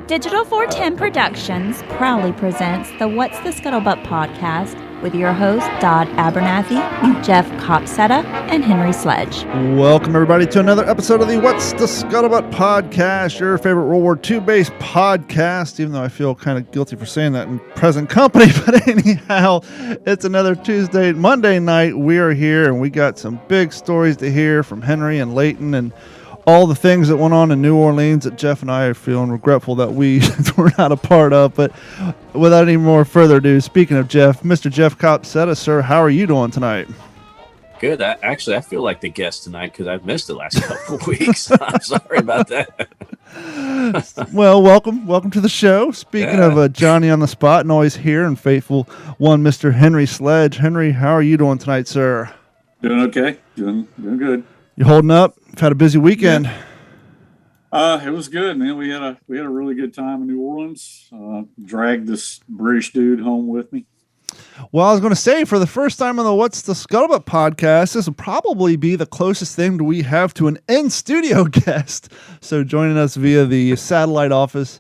Digital 410 Productions proudly presents the What's the Scuttlebutt podcast with your hosts Dodd Abernathy, Jeff Copsetta, and Henry Sledge. Welcome, everybody, to another episode of the What's the Scuttlebutt podcast, your favorite World War II-based podcast, even though I feel kind of guilty for saying that in present company. But anyhow, it's another Monday night. We are here, and we got some big stories to hear from Henry and Leighton and all the things that went on in New Orleans that Jeff and I are feeling regretful that we were not a part of. But without any more further ado, speaking of Jeff, Mr. Jeff Copsetta, sir, how are you doing tonight? Good. I feel like the guest tonight because I've missed the last couple of weeks. I'm sorry about that. Well, welcome to the show. Speaking of Johnny on the spot and always here and faithful one, Mr. Henry Sledge. Henry, how are you doing tonight, sir? Doing okay. Doing good. You holding up? Had a busy weekend. Yeah. It was good, man. We had a really good time in New Orleans. Dragged this British dude home with me. Well, I was going to say, for the first time on the What's the Scuttlebutt podcast, this will probably be the closest thing we have to an in-studio guest. So joining us via the satellite office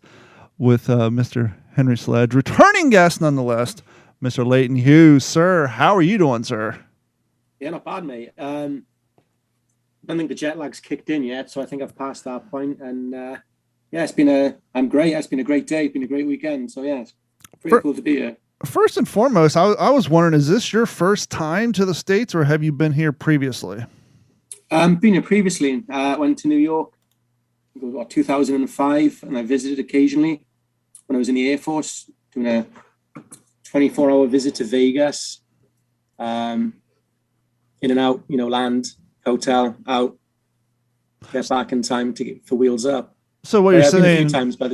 with Mr. Henry Sledge, returning guest nonetheless, Mr. Leighton Hughes. Sir, how are you doing, sir? Yeah, not bad, mate. I don't think the jet lag's kicked in yet, so I think I've passed that point. And I'm great. It's been a great day. It's been a great weekend. So yeah, it's pretty cool to be here. First and foremost, I was wondering, is this your first time to the States, or have you been here previously? Been here previously. I went to New York, I think it was 2005, and I visited occasionally when I was in the Air Force, doing a 24-hour visit to Vegas, in and out, land, hotel, out, get back in time to get for Wheels Up. So what you're saying? A few times, but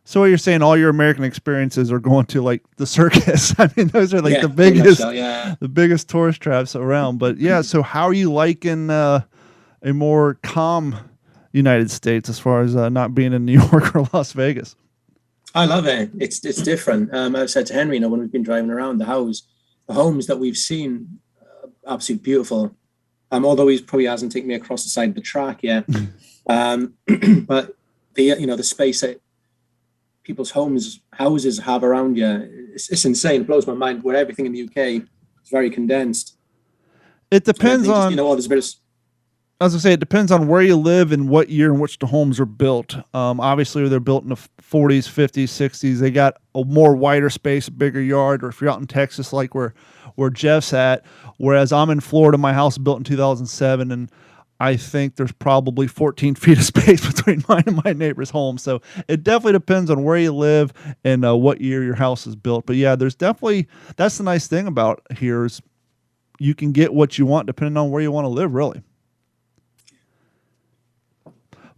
so what you're saying? All your American experiences are going to like the circus. I mean, those are like the biggest, the biggest tourist traps around. But yeah, so how are you liking a more calm United States as far as not being in New York or Las Vegas? I love it. It's different. I've said to Henry, when we've been driving around the homes that we've seen, absolutely beautiful. Although he probably hasn't taken me across the side of the track yet. But the space that people's houses have around you, it's insane. It blows my mind. Where everything in the UK is very condensed. It depends on. There's a bit of. I was gonna say, it depends on where you live and what year in which the homes are built. Obviously, they're built in the 40s, 50s, 60s. They got a more wider space, a bigger yard. Or if you're out in Texas, like where Jeff's at, whereas I'm in Florida, my house was built in 2007, and I think there's probably 14 feet of space between mine and my neighbor's home. So it definitely depends on where you live and what year your house is built. But yeah, that's the nice thing about here is you can get what you want depending on where you want to live, really.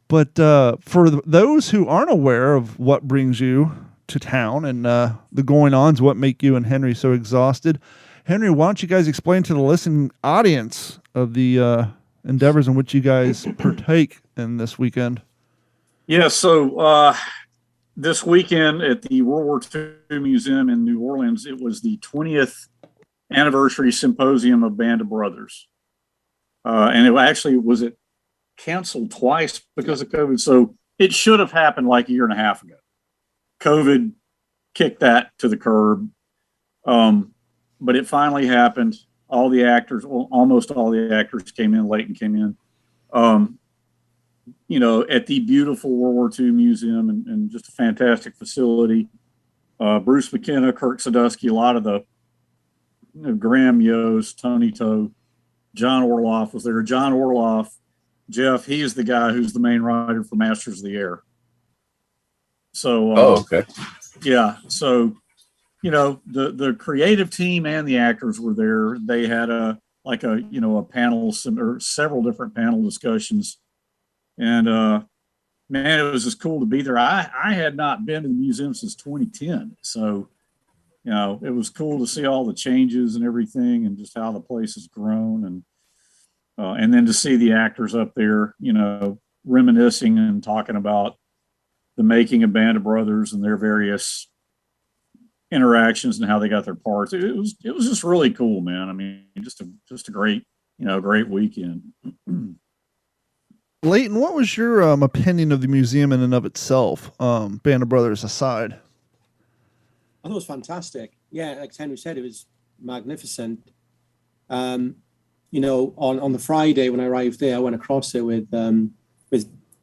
But for those who aren't aware of what brings you to town and the going-ons, what make you and Henry so exhausted, Henry, why don't you guys explain to the listening audience of the endeavors in which you guys partake in this weekend? Yeah, so this weekend at the World War II Museum in New Orleans, it was the 20th anniversary symposium of Band of Brothers. And it actually was canceled twice because of COVID. So it should have happened like a year and a half ago. COVID kicked that to the curb. But it finally happened. Almost all the actors came in. Leighton came in, at the beautiful World War II Museum and just a fantastic facility. Bruce McKenna, Kirk Sadusky, a lot of the Graham Yost, Tony Toe, John Orloff was there. John Orloff, Jeff, he is the guy who's the main writer for Masters of the Air. So, okay. Yeah. So, the creative team and the actors were there. They had a panel, or several different panel discussions. And, man, it was just cool to be there. I had not been to the museum since 2010. So, it was cool to see all the changes and everything and just how the place has grown. And then to see the actors up there, reminiscing and talking about the making of Band of Brothers and their various interactions and how they got their parts. It was just really cool, man. I mean, just a great, great weekend. Leighton, what was your opinion of the museum in and of itself, Band of Brothers aside? I thought it was fantastic. Yeah, like Henry said, it was magnificent. On the Friday when I arrived there, I went across there with the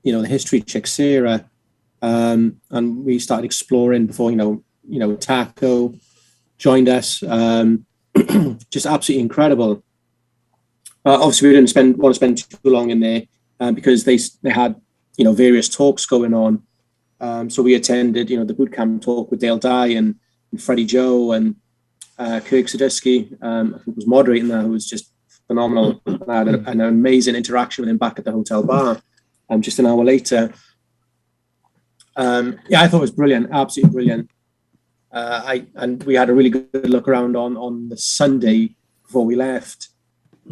history chick Sarah, and we started exploring before Taco joined us. Just absolutely incredible. Obviously, we didn't want to spend too long in there because they had various talks going on. So we attended the boot camp talk with Dale Dye and Freddie Joe and Kirk Sadisky, I think was moderating that, who was just phenomenal. I had an amazing interaction with him back at the hotel bar just an hour later. I thought it was brilliant, absolutely brilliant. And we had a really good look around on the Sunday before we left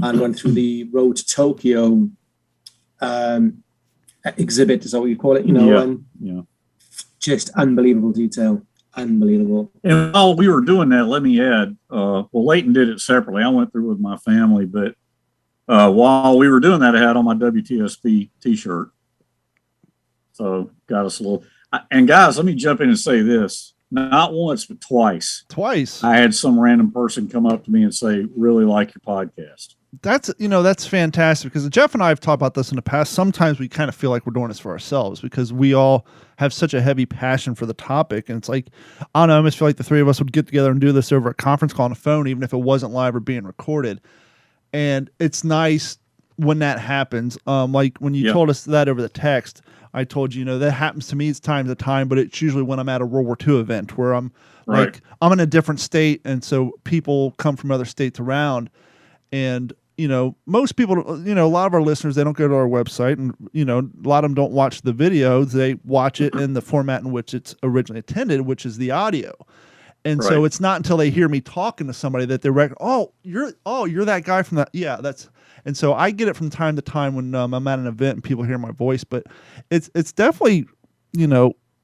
and went through the Road to Tokyo exhibit, is that what you call it? Just unbelievable detail. Unbelievable. And while we were doing that, let me add, Leighton did it separately. I went through with my family, but while we were doing that, I had on my WTSP t-shirt. So got us a little, and guys, let me jump in and say this, not once, but twice. I had some random person come up to me and say, really like your podcast. That's fantastic, because Jeff and I have talked about this in the past. Sometimes we kind of feel like we're doing this for ourselves because we all have such a heavy passion for the topic. And it's like, I don't know, I almost feel like the three of us would get together and do this over a conference call on the phone, even if it wasn't live or being recorded. And it's nice when that happens. Like when you told us that over the text, I told you, that happens to me time to time, but it's usually when I'm at a World War II event where I'm like, I'm in a different state. And so people come from other states around, and most people, a lot of our listeners, they don't go to our website, and, a lot of them don't watch the videos. They watch it in the format in which it's originally intended, which is the audio. And so it's not until they hear me talking to somebody that they recognize, you're that guy from that. Yeah, and so I get it from time to time when I'm at an event and people hear my voice, but it's definitely,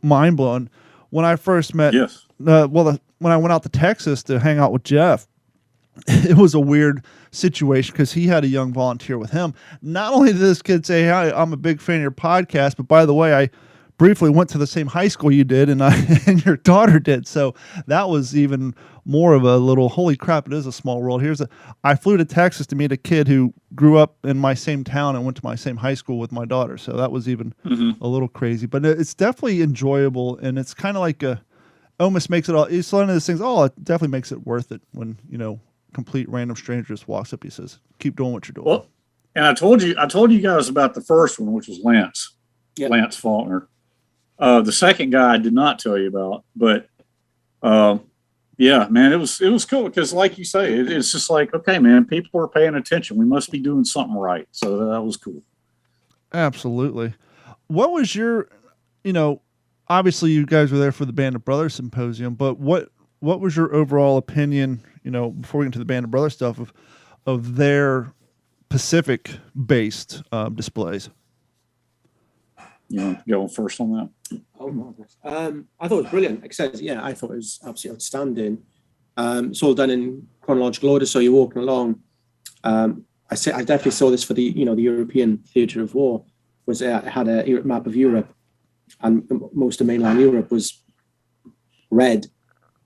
mind blowing. When I first met, when I went out to Texas to hang out with Jeff, it was a weird situation because he had a young volunteer with him. Not only did this kid say, "Hi, I'm a big fan of your podcast, but by the way, I briefly went to the same high school you did, and and your daughter did." So that was even more of a little, holy crap, it is a small world. I flew to Texas to meet a kid who grew up in my same town and went to my same high school with my daughter. So that was even a little crazy, but it's definitely enjoyable, and it's kind of like almost makes it all. It's one of those things. Oh, it definitely makes it worth it when complete random stranger just walks up. He says, "Keep doing what you're doing." Well, and I told you guys about the first one, which was Lance, Lance Faulkner. The second guy I did not tell you about, but man, it was cool because, like you say, it's just like, okay, man, people are paying attention. We must be doing something right. So that was cool. Absolutely. What was your, obviously you guys were there for the Band of Brothers symposium, but what was your overall opinion, before we get into the Band of Brothers stuff, of their Pacific-based displays? You want to go first on that? Oh, I thought it was brilliant. Like I said, I thought it was absolutely outstanding. It's all done in chronological order, so you're walking along. I definitely saw this for the the European theatre of war. It had a map of Europe, and most of mainland Europe was red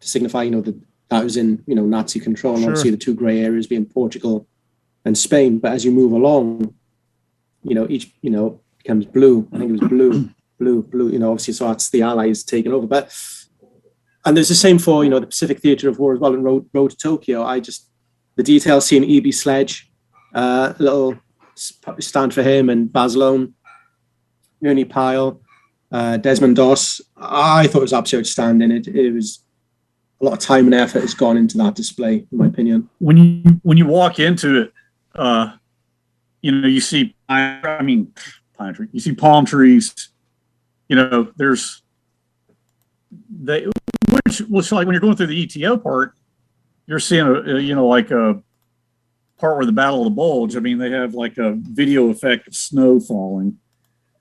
to signify that was in Nazi control. And obviously the two grey areas being Portugal and Spain. But as you move along, each becomes blue. I think it was blue. Obviously, so that's the Allies taking over. And there's the same for the Pacific Theatre of War as well in Road to Tokyo. The details, seeing E.B. Sledge, little stand for him, and Basilone, Ernie Pyle, Desmond Doss. I thought it was absolutely outstanding. It was a lot of time and effort has gone into that display, in my opinion. When you walk into it, you see pine tree. You see palm trees. There's which looks like when you're going through the ETO part, you're seeing like a part where the Battle of the Bulge. I mean, they have like a video effect of snow falling.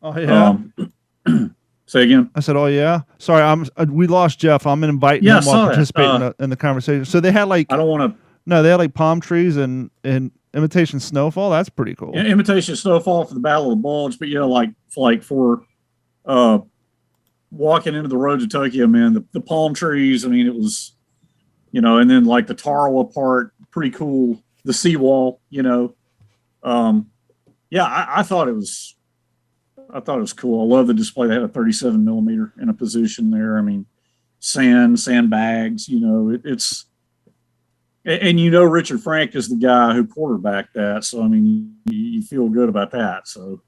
Oh yeah. Say again. I said, "Oh yeah." Sorry, we lost Jeff. I'm inviting him while participating in the conversation. So they had like, I don't want to. No, they had like palm trees and Imitation Snowfall. That's pretty cool. Yeah, Imitation Snowfall for the Battle of the Bulge, but like for walking into the roads of Tokyo, man, the palm trees. I mean, it was, and then like the Tarawa part, pretty cool. The seawall, yeah, I thought it was cool. I love the display. They had a 37 millimeter in a position there. I mean, sandbags, it's. And Richard Frank is the guy who quarterbacked that, so I mean, you feel good about that. So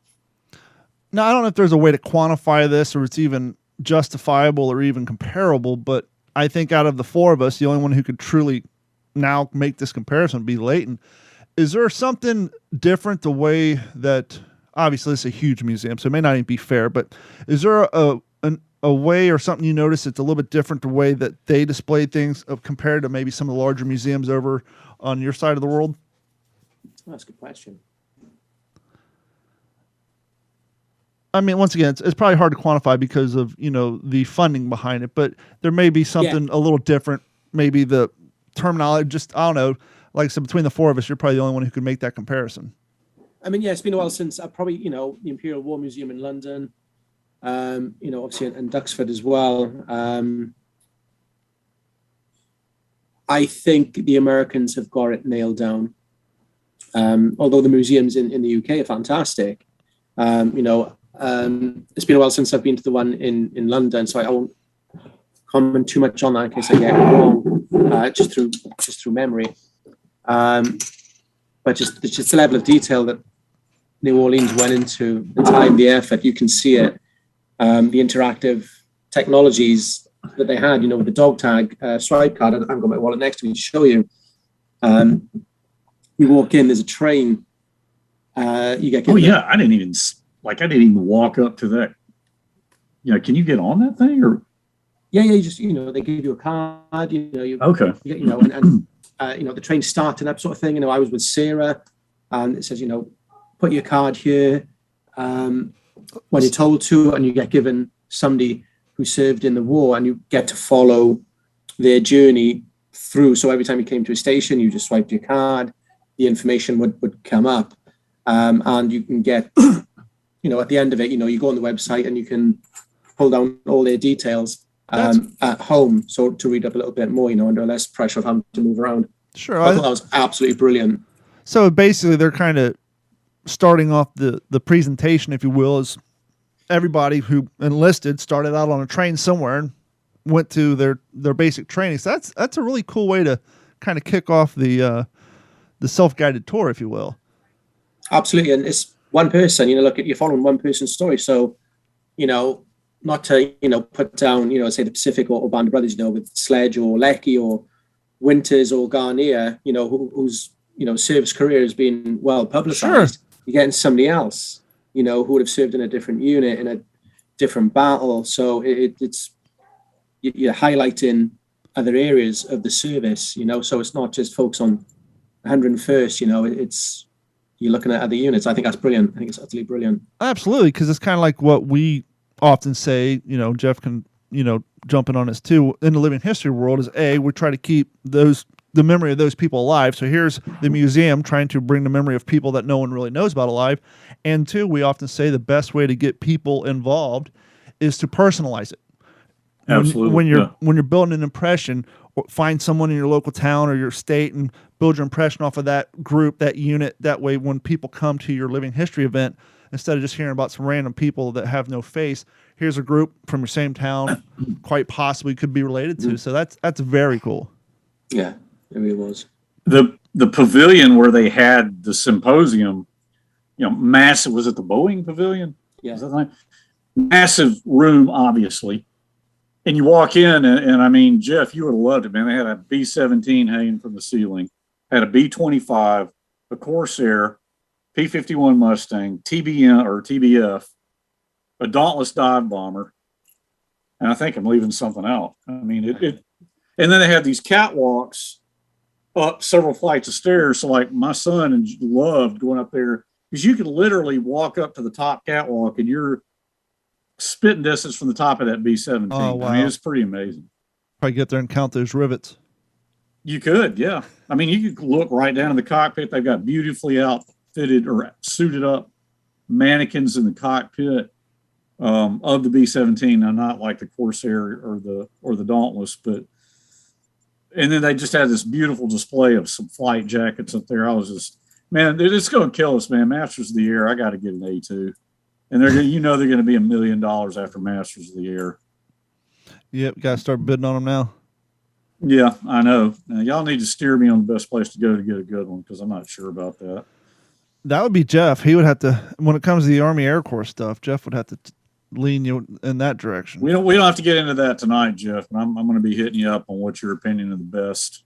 now I don't know if there's a way to quantify this, or it's even justifiable or even comparable. But I think out of the four of us, the only one who could truly now make this comparison would be Leighton. Is there something different the way that obviously it's a huge museum, so it may not even be fair, but is there a way or something you notice that's a little bit different the way that they display things compared to maybe some of the larger museums over on your side of the world? That's a good question. I mean, once again, it's probably hard to quantify because of, the funding behind it, but there may be something a little different. Maybe the terminology, just, I don't know, like I said, between the four of us, you're probably the only one who could make that comparison. I mean, yeah, it's been a while since I probably, the Imperial War Museum in London, obviously in Duxford as well. I think the Americans have got it nailed down. Although the museums in the UK are fantastic. It's been a while since I've been to the one in London, so I won't comment too much on that in case I get it wrong, just through memory. But just the level of detail that New Orleans went into, the time, the effort, you can see it. The interactive technologies that they had, with the dog tag swipe card. I've got my wallet next to me to show you. You walk in, there's a train. You get. Oh yeah, I didn't even walk up to that. Can you get on that thing or? Yeah, you just they give you a card. Okay. And the train starting up sort of thing. I was with Sarah, and it says put your card here. When you're told to, and you get given somebody who served in the war, and you get to follow their journey through. So every time you came to a station, you just swiped your card, the information would come up, and you can get, at the end of it, you go on the website and you can pull down all their details at home, so to read up a little bit more, under less pressure of having to move around. Sure, I thought that was absolutely brilliant. So basically, they're kind of starting off the presentation, if you will, is everybody who enlisted started out on a train somewhere and went to their basic training. So that's a really cool way to kind of kick off the self-guided tour, if you will. Absolutely, and it's one person. Look, you're following one person's story, so not to put down say the Pacific or Band of Brothers, with Sledge or Lecky or Winters or Garnier, whose service career has been well publicized. Sure. You're getting somebody else, who would have served in a different unit in a different battle. So it's you're highlighting other areas of the service, so it's not just folks on 101st, it's you're looking at other units. I think that's brilliant. I think it's utterly brilliant. Absolutely, because it's kind of like what we often say, Jeff can, jump in on this too, in the living history world is we try to keep the memory of those people alive. So here's the museum trying to bring the memory of people that no one really knows about alive. And two, we often say the best way to get people involved is to personalize it. Absolutely. When you're building an impression, or find someone in your local town or your state and build your impression off of that group, that unit. That way, when people come to your living history event, instead of just hearing about some random people that have no face, here's a group from your same town, quite possibly could be related to. So that's very cool. Yeah, it really was. The pavilion where they had the symposium, massive. Was it the Boeing Pavilion? Yeah. Massive room, obviously. And you walk in, and I mean, Jeff, you would have loved it, man. They had a B-17 hanging from the ceiling, had a B-25, a Corsair, P-51 Mustang, TBN or TBF, a Dauntless dive bomber, and I think I'm leaving something out. I mean, it and then they had these catwalks up several flights of stairs. So, like, my son loved going up there because you could literally walk up to the top catwalk and you're spitting distance from the top of that B-17. Oh, wow. I mean, it's pretty amazing. Probably get there and count those rivets. You could, yeah. I mean, you could look right down in the cockpit. They've got beautifully outfitted or suited up mannequins in the cockpit of the B-17. Now, not like the Corsair or the Dauntless, but and then they just had this beautiful display of some flight jackets up there. I was just, man, it's going to kill us, man. Masters of the Air, I got to get an A2, and they're going, they're going to be $1 million after Masters of the Air. Yep, got to start bidding on them now. Yeah, I know. Now, y'all need to steer me on the best place to go to get a good one because I'm not sure about that. That would be Jeff. He would have to, when it comes to the Army Air Corps stuff, Jeff would have to lean you in that direction. We don't have to get into that tonight, Jeff. But I'm going to be hitting you up on what's your opinion of the best.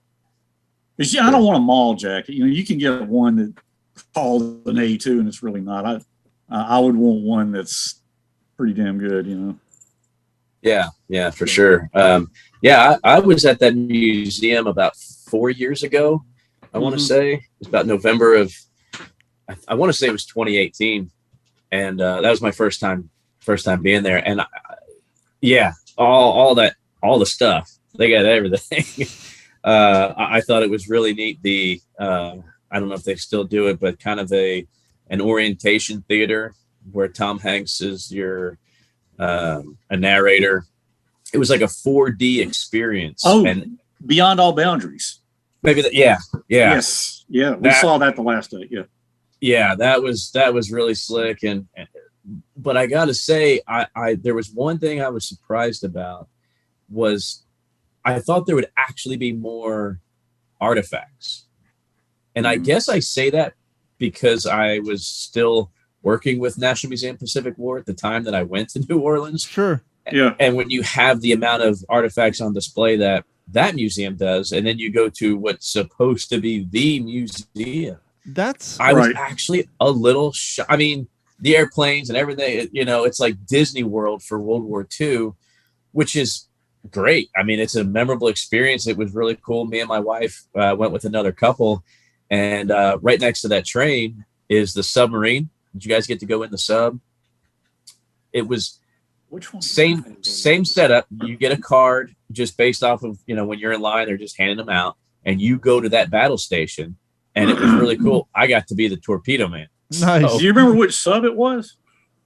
Because I don't want a mall jacket. You can get one that called an A2 and it's really not. I would want one that's pretty damn good. Yeah, for sure. I was at that museum about 4 years ago. I want to say it was about November of, I want to say it was 2018, and that was my first time being there. And all the stuff, they got everything. I thought it was really neat. The I don't know if they still do it, but kind of an orientation theater where Tom Hanks is a narrator. It was like a 4D experience. Oh, and Beyond All Boundaries. Maybe yeah. Yes, yeah. We saw that the last day. Yeah. Yeah, that was really slick. But I gotta say, I there was one thing I was surprised about was I thought there would actually be more artifacts. And I guess I say that because I was still working with National Museum Pacific War at the time that I went to New Orleans. Sure. Yeah. And when you have the amount of artifacts on display that museum does, and then you go to what's supposed to be the museum, I was actually a little I mean, the airplanes and everything, it's like Disney World for World War II, which is great. I mean, it's a memorable experience. It was really cool. Me and my wife went with another couple, and right next to that train is the submarine. Did you guys get to go in the sub? It was which one? Same setup. You get a card just based off of, when you're in line, they're just handing them out, and you go to that battle station, and it was really cool. I got to be the torpedo man. Nice. So, do you remember which sub it was?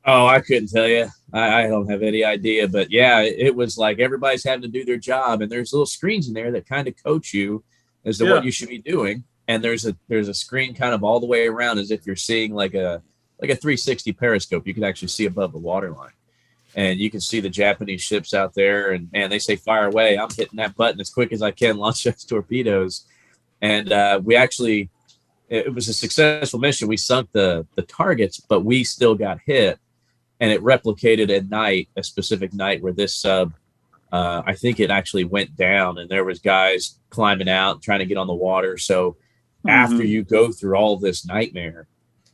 Oh, I couldn't tell you. I don't have any idea, but yeah, it was like everybody's having to do their job, and there's little screens in there that kind of coach you as to what you should be doing. And there's a screen kind of all the way around as if you're seeing like a 360 periscope. You can actually see above the waterline. And you can see the Japanese ships out there, and they say fire away. I'm hitting that button as quick as I can, launch those torpedoes. And it was a successful mission. We sunk the targets, but we still got hit. And it replicated at night, a specific night where this sub, I think it actually went down, and there was guys climbing out, trying to get on the water. So after you go through all this nightmare,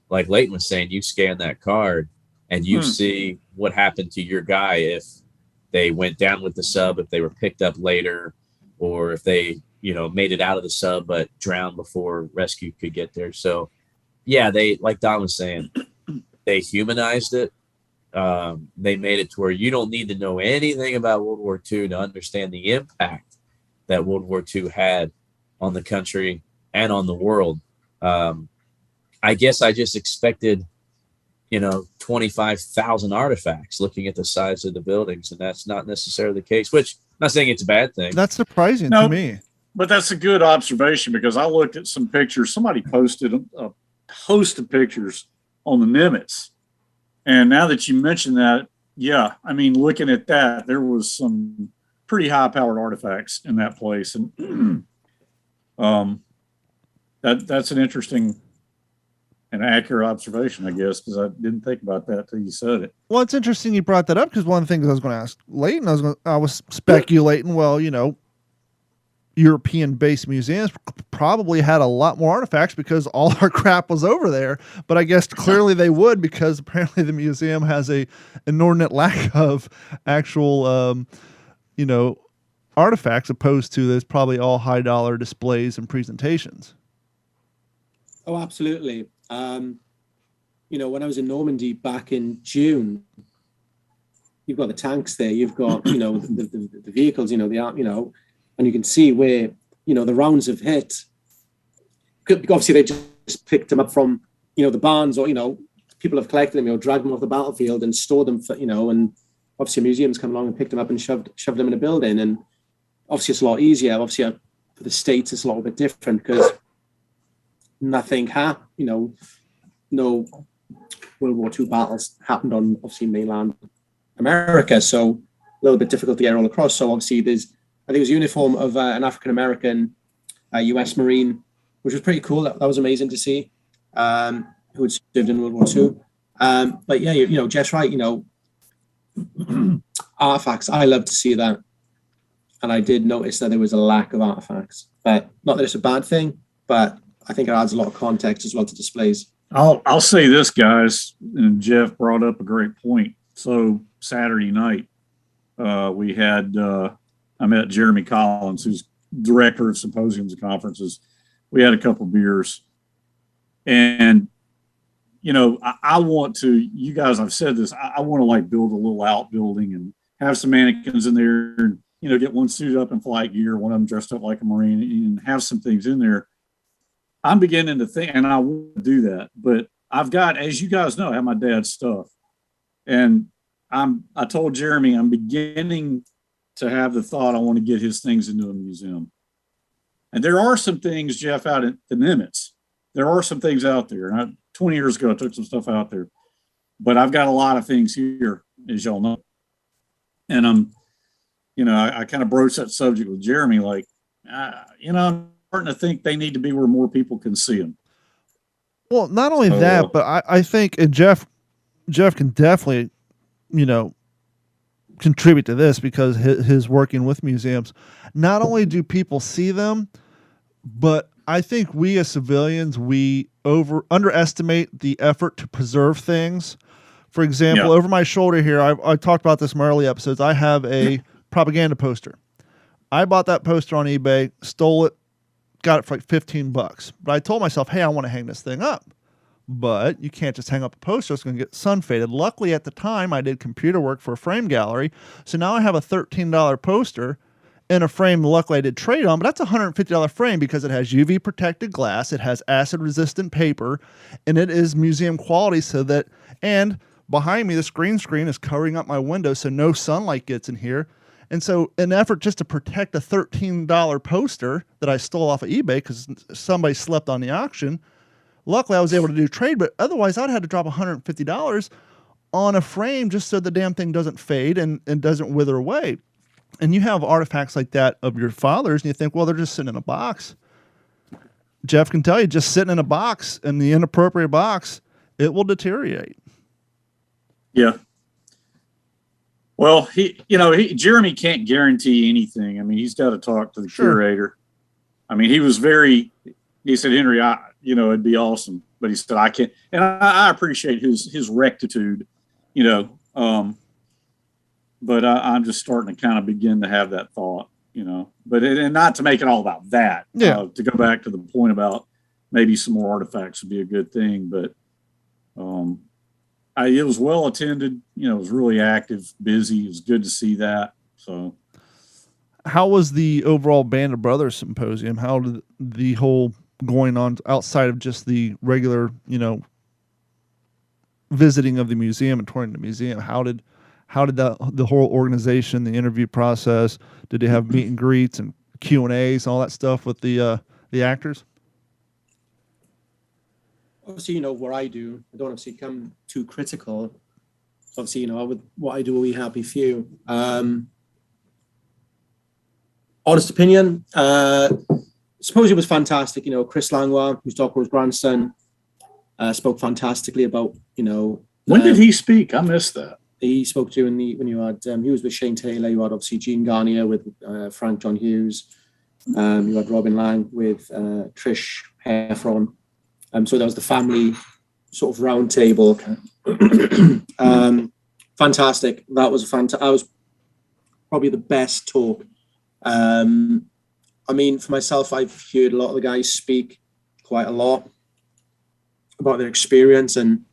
like Leighton was saying, you scan that card, and you see what happened to your guy if they went down with the sub, if they were picked up later, or if they, made it out of the sub but drowned before rescue could get there. So, yeah, they, like Don was saying, they humanized it. They made it to where you don't need to know anything about World War II to understand the impact that World War II had on the country and on the world. I guess I just expected 25,000 artifacts looking at the size of the buildings, and that's not necessarily the case, which I'm not saying it's a bad thing. That's surprising to me. But that's a good observation because I looked at some pictures. Somebody posted a host of pictures on the Nimitz. And now that you mention that, yeah, I mean, looking at that, there was some pretty high-powered artifacts in that place. And that's an interesting and accurate observation, I guess, because I didn't think about that till you said it. Well, it's interesting you brought that up because one of the things I was going to ask Leighton, I was speculating, well, European-based museums probably had a lot more artifacts because all our crap was over there. But I guess clearly they would because apparently the museum has a inordinate lack of actual, artifacts opposed to there's probably all high-dollar displays and presentations. Oh, absolutely. When I was in Normandy back in June, you've got the tanks there, you've got, the vehicles, and you can see where, the rounds have hit. Obviously, they just picked them up from, the barns, or, people have collected them, dragged them off the battlefield and stored them for, and obviously museums come along and picked them up and shoved them in a building. And obviously it's a lot easier. Obviously for the States, it's a little bit different because nothing happened, no World War II battles happened on obviously mainland America. So a little bit difficult to get all across. So obviously I think it was a uniform of an African-American US Marine, which was pretty cool. That was amazing to see, who had served in World War II. But yeah, Jeff's right, artifacts, I love to see that. And I did notice that there was a lack of artifacts, but not that it's a bad thing, but I think it adds a lot of context as well to displays. I'll say this, guys, and Jeff brought up a great point. So Saturday night, we had, I met Jeremy Collins, who's director of symposiums and conferences. We had a couple beers, and I want to, you guys, I've said this, I want to like build a little outbuilding and have some mannequins in there and, get one suited up in flight gear, one of them dressed up like a Marine, and have some things in there. I'm beginning to think, and I want to do that, but I've got, as you guys know, I have my dad's stuff. And I told Jeremy, I'm beginning to have the thought I want to get his things into a museum. And there are some things, Jeff, out at the Nimitz. There are some things out there. And 20 years ago, I took some stuff out there. But I've got a lot of things here, as y'all know. And I kind of broached that subject with Jeremy, like, I'm starting to think they need to be where more people can see them. Well, not only that, but I think, and Jeff can definitely, contribute to this because his working with museums. Not only do people see them, but I think we as civilians, we underestimate the effort to preserve things. For example, over my shoulder here, I talked about this in my early episodes. I have a propaganda poster. I bought that poster on eBay, stole it, got it for like $15. But I told myself, hey, I want to hang this thing up. But you can't just hang up a poster. It's going to get sun faded. Luckily, at the time, I did computer work for a frame gallery. So now I have a $13 poster in a frame. Luckily, I did trade on, but that's a $150 frame because it has UV protected glass. It has acid resistant paper, and it is museum quality and behind me, the green screen is covering up my window so no sunlight gets in here. And so in an effort just to protect a $13 poster that I stole off of eBay because somebody slept on the auction, luckily I was able to do trade, but otherwise I'd had to drop $150 on a frame just so the damn thing doesn't fade and doesn't wither away. And you have artifacts like that of your father's and you think, well, they're just sitting in a box. Jeff can tell you, just sitting in a box, in the inappropriate box, it will deteriorate. Yeah. Well, Jeremy can't guarantee anything. I mean, he's got to talk to the curator. I mean, he said, Henry, it'd be awesome. But he said, I can't. And I appreciate his rectitude, but I'm just starting to kind of begin to have that thought, but and not to make it all about that. Yeah. To go back to the point about maybe some more artifacts would be a good thing. But it was well attended, it was really active, busy. It was good to see that. So how was the overall Band of Brothers symposium? How did the whole going on outside of just the regular, visiting of the museum and touring the museum? How did the whole organization, the interview process, did they have meet and greets and Q&As and all that stuff with the actors? Obviously, what I do, I don't obviously come too critical. Obviously, what I do will be happy few. Honest opinion, suppose it was fantastic. Chris Langlois, who's Docker's grandson, spoke fantastically about, when did he speak? I missed that. He spoke to you when you had, he was with Shane Taylor. You had obviously Gene Garnier with Frank John Hughes. You had Robin Lang with Trish Heffron. So that was the family sort of round table. Fantastic. That was probably the best talk. I mean, for myself, I've heard a lot of the guys speak quite a lot about their experience, and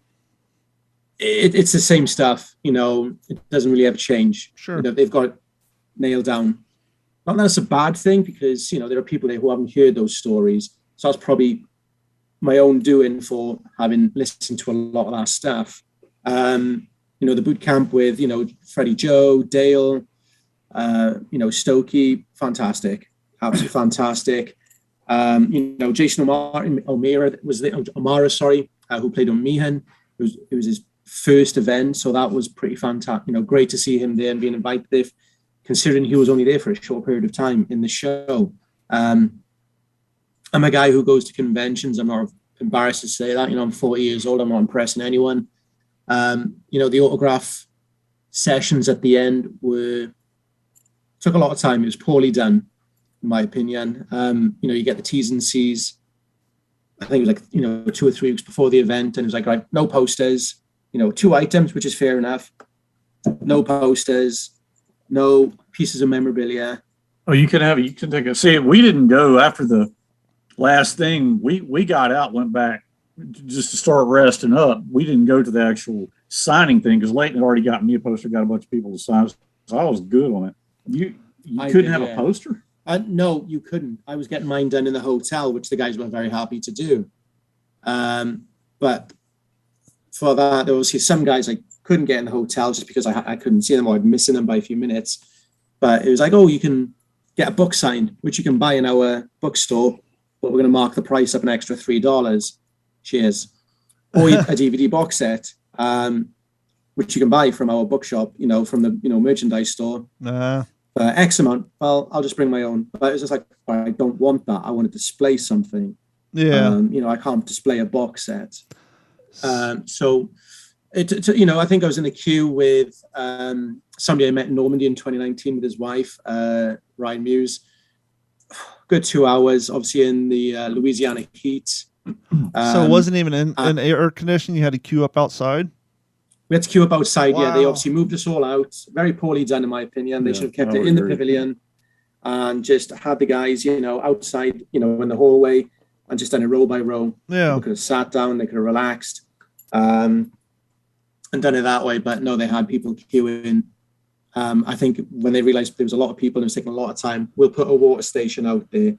it's the same stuff. It doesn't really ever change. Sure. They've got it nailed down. not that it's a bad thing, because, there are people there who haven't heard those stories. So that's probably my own doing for having listened to a lot of that stuff. The boot camp with, Freddie Joe, Dale, Stokey, fantastic, absolutely fantastic. Jason O'Mara was the O'Mara, who played on Meehan. It was his first event, so that was pretty fantastic. Great to see him there and being invited there, considering he was only there for a short period of time in the show. I'm a guy who goes to conventions. I'm not embarrassed to say that. I'm 40 years old. I'm not impressing anyone. The autograph sessions at the end took a lot of time. It was poorly done, in my opinion. You get the T's and C's. I think it was 2 or 3 weeks before the event, and it was like, right, no posters. 2 items, which is fair enough. No posters, no pieces of memorabilia. Oh, you can take a see. We didn't go after the last thing. We got out, went back just to start resting up. We didn't go to the actual signing thing because Leighton had already got me a poster, got a bunch of people to sign. So I was good on it. You couldn't have a poster? No, you couldn't. I was getting mine done in the hotel, which the guys were very happy to do. But for that, there was some guys I couldn't get in the hotel just because I couldn't see them, or I'd missing them by a few minutes. But it was like, oh, you can get a book signed, which you can buy in our bookstore, but we're going to mark the price up an extra $3. Cheers. Or a DVD box set, which you can buy from our bookshop, from the merchandise store. X amount. Well, I'll just bring my own. But it's just like, I don't want that. I want to display something. Yeah. I can't display a box set. So I think I was in the queue with somebody I met in Normandy in 2019 with his wife, Ryan Muse. Good 2 hours, obviously in the Louisiana heat. So it wasn't even in air conditioning. You had to queue up outside. We had to queue up outside. Wow. Yeah, they obviously moved us all out. Very poorly done, in my opinion. They should have kept it in the pavilion and just had the guys, outside, in the hallway, and just done it row by row. Yeah. They could have sat down, they could have relaxed, and done it that way. But no, they had people queuing. I think when they realized there was a lot of people and it was taking a lot of time, we'll put a water station out there.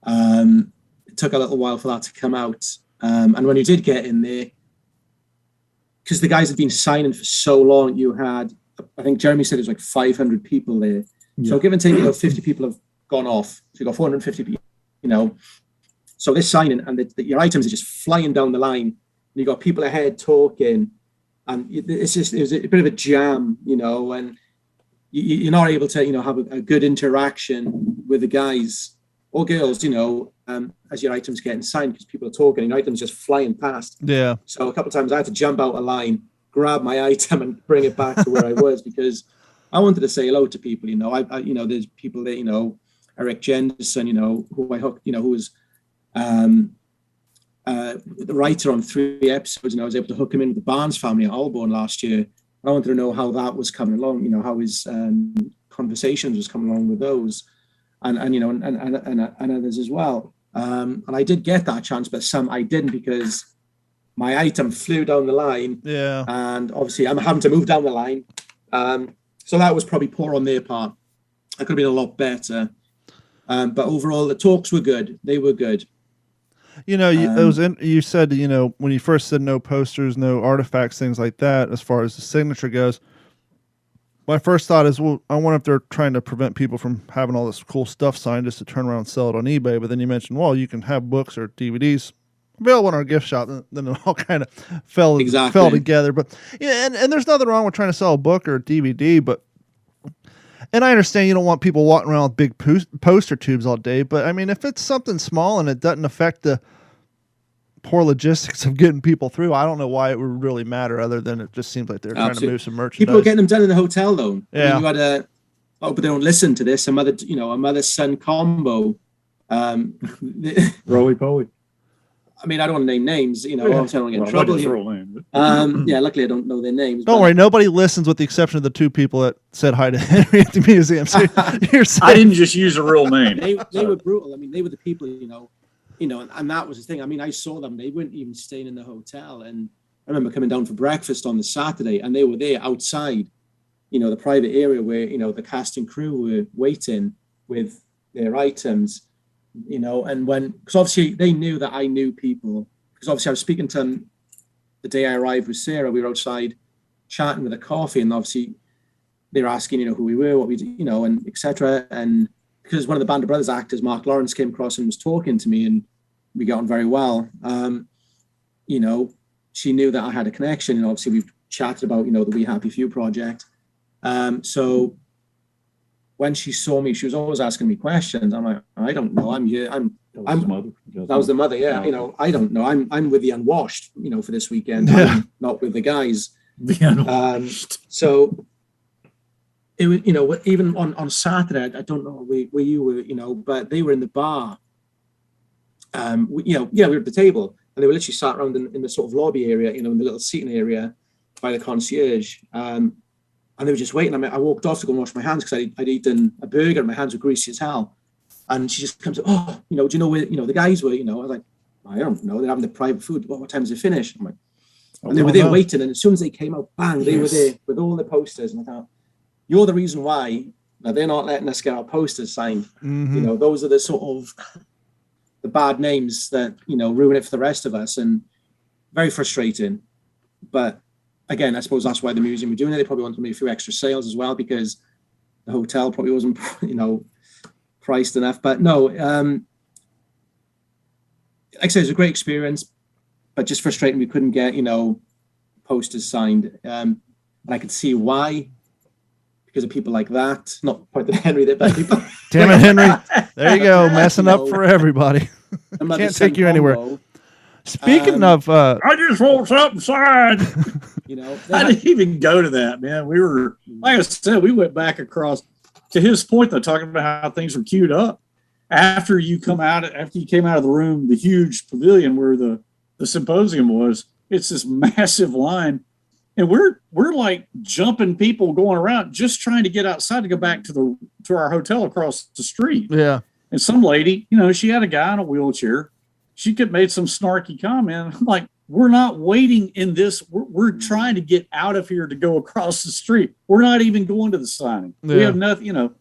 It took a little while for that to come out. And when you did get in there, because the guys had been signing for so long, you had, I think Jeremy said it was like 500 people there. Yeah. So give and take, 50 people have gone off. So you got 450 people, So this signing and your items are just flying down the line. And you got people ahead talking, and it was a bit of a jam, and you're not able to, have a good interaction with the guys or girls, as your items getting signed, because people are talking and items just flying past. Yeah. So a couple of times I had to jump out a line, grab my item and bring it back to where I was, because I wanted to say hello to people, there's people that, Eric Jensen, who I hooked, who was the writer on 3 episodes, and I was able to hook him in with the Barnes family at Holborn last year. I wanted to know how that was coming along, how his conversations was coming along with those, and others as well. And I did get that chance, but some I didn't, because my item flew down the line. Yeah. And obviously I'm having to move down the line. So that was probably poor on their part. I could have been a lot better. But overall, the talks were good. They were good. You said, when you first said no posters, no artifacts, things like that, as far as the signature goes, my first thought is, well, I wonder if they're trying to prevent people from having all this cool stuff signed just to turn around and sell it on eBay. But then you mentioned, well, you can have books or DVDs available in our gift shop. And then it all kind of fell together. But yeah, and there's nothing wrong with trying to sell a book or a DVD, and I understand you don't want people walking around with big poster tubes all day, but I mean, if it's something small and it doesn't affect the poor logistics of getting people through, I don't know why it would really matter, other than it just seems like they're trying to move some merchandise. People are getting them done in the hotel, though. Yeah. I mean, you had but they don't listen to this. A mother-son combo. Roly-poly. I mean, I don't want to name names, obviously I don't get in trouble here. Yeah, luckily I don't know their names. Don't worry, nobody listens with the exception of the 2 people that said hi to Henry at the museum. So I didn't just use a real name. They were brutal. I mean, they were the people, and that was the thing. I mean, I saw them. They weren't even staying in the hotel. And I remember coming down for breakfast on the Saturday, and they were there outside, the private area where, the cast and crew were waiting. with their items, you know, and because obviously they knew that I knew people, because obviously I was speaking to them the day I arrived with Sarah. We were outside chatting with a coffee, and obviously they were asking, you know, who we were, what we did, you know, and etc. And because one of the Band of Brothers actors, Mark Lawrence, came across and was talking to me, and we got on very well. You know, she knew that I had a connection, and obviously we've chatted about, you know, the We Happy Few project. So when she saw me, she was always asking me questions. I'm like, I don't know. I'm here. That was the mother. Yeah. You know, I don't know. I'm with the Unwashed, you know, for this weekend. I'm not with the guys. So it was, you know, even on Saturday, I don't know where you were, you know, but they were in the bar. We were at the table, and they were literally sat around in the sort of lobby area, you know, in the little seating area by the concierge. And they were just waiting. I walked off to go and wash my hands because I'd eaten a burger and my hands were greasy as hell. And she just comes, oh, you know, do you know where, you know, the guys were, you know? I was like, I don't know. They're having the private food. What time does it finish? I'm like, and they were there waiting. And as soon as they came out, bang, they were there with all the posters. And I thought, you're the reason why they're not letting us get our posters signed. Mm-hmm. You know, those are the sort of the bad names that, you know, ruin it for the rest of us, and very frustrating. But again, I suppose that's why the museum were doing it. They probably wanted to make a few extra sales as well, because the hotel probably wasn't, you know, priced enough. But no, like I said, it was a great experience, but just frustrating we couldn't get, you know, posters signed. And I could see why, because of people like that. Not pointing at Henry there, but people. Damn it, Henry! There you go, messing up for everybody. Can't take you anywhere. Speaking of, I just want something signed. You know, I didn't even go to that, man. We were, like I said, we went back across to his point, though, talking about how things were queued up. After you came out of the room, the huge pavilion where the symposium was, it's this massive line. And we're like jumping people going around, just trying to get outside to go back to our hotel across the street. Yeah. And some lady, you know, she had a guy in a wheelchair. She could made some snarky comment. I'm like, we're not waiting in this. We're trying to get out of here to go across the street. We're not even going to the signing. Yeah. We have nothing, you know,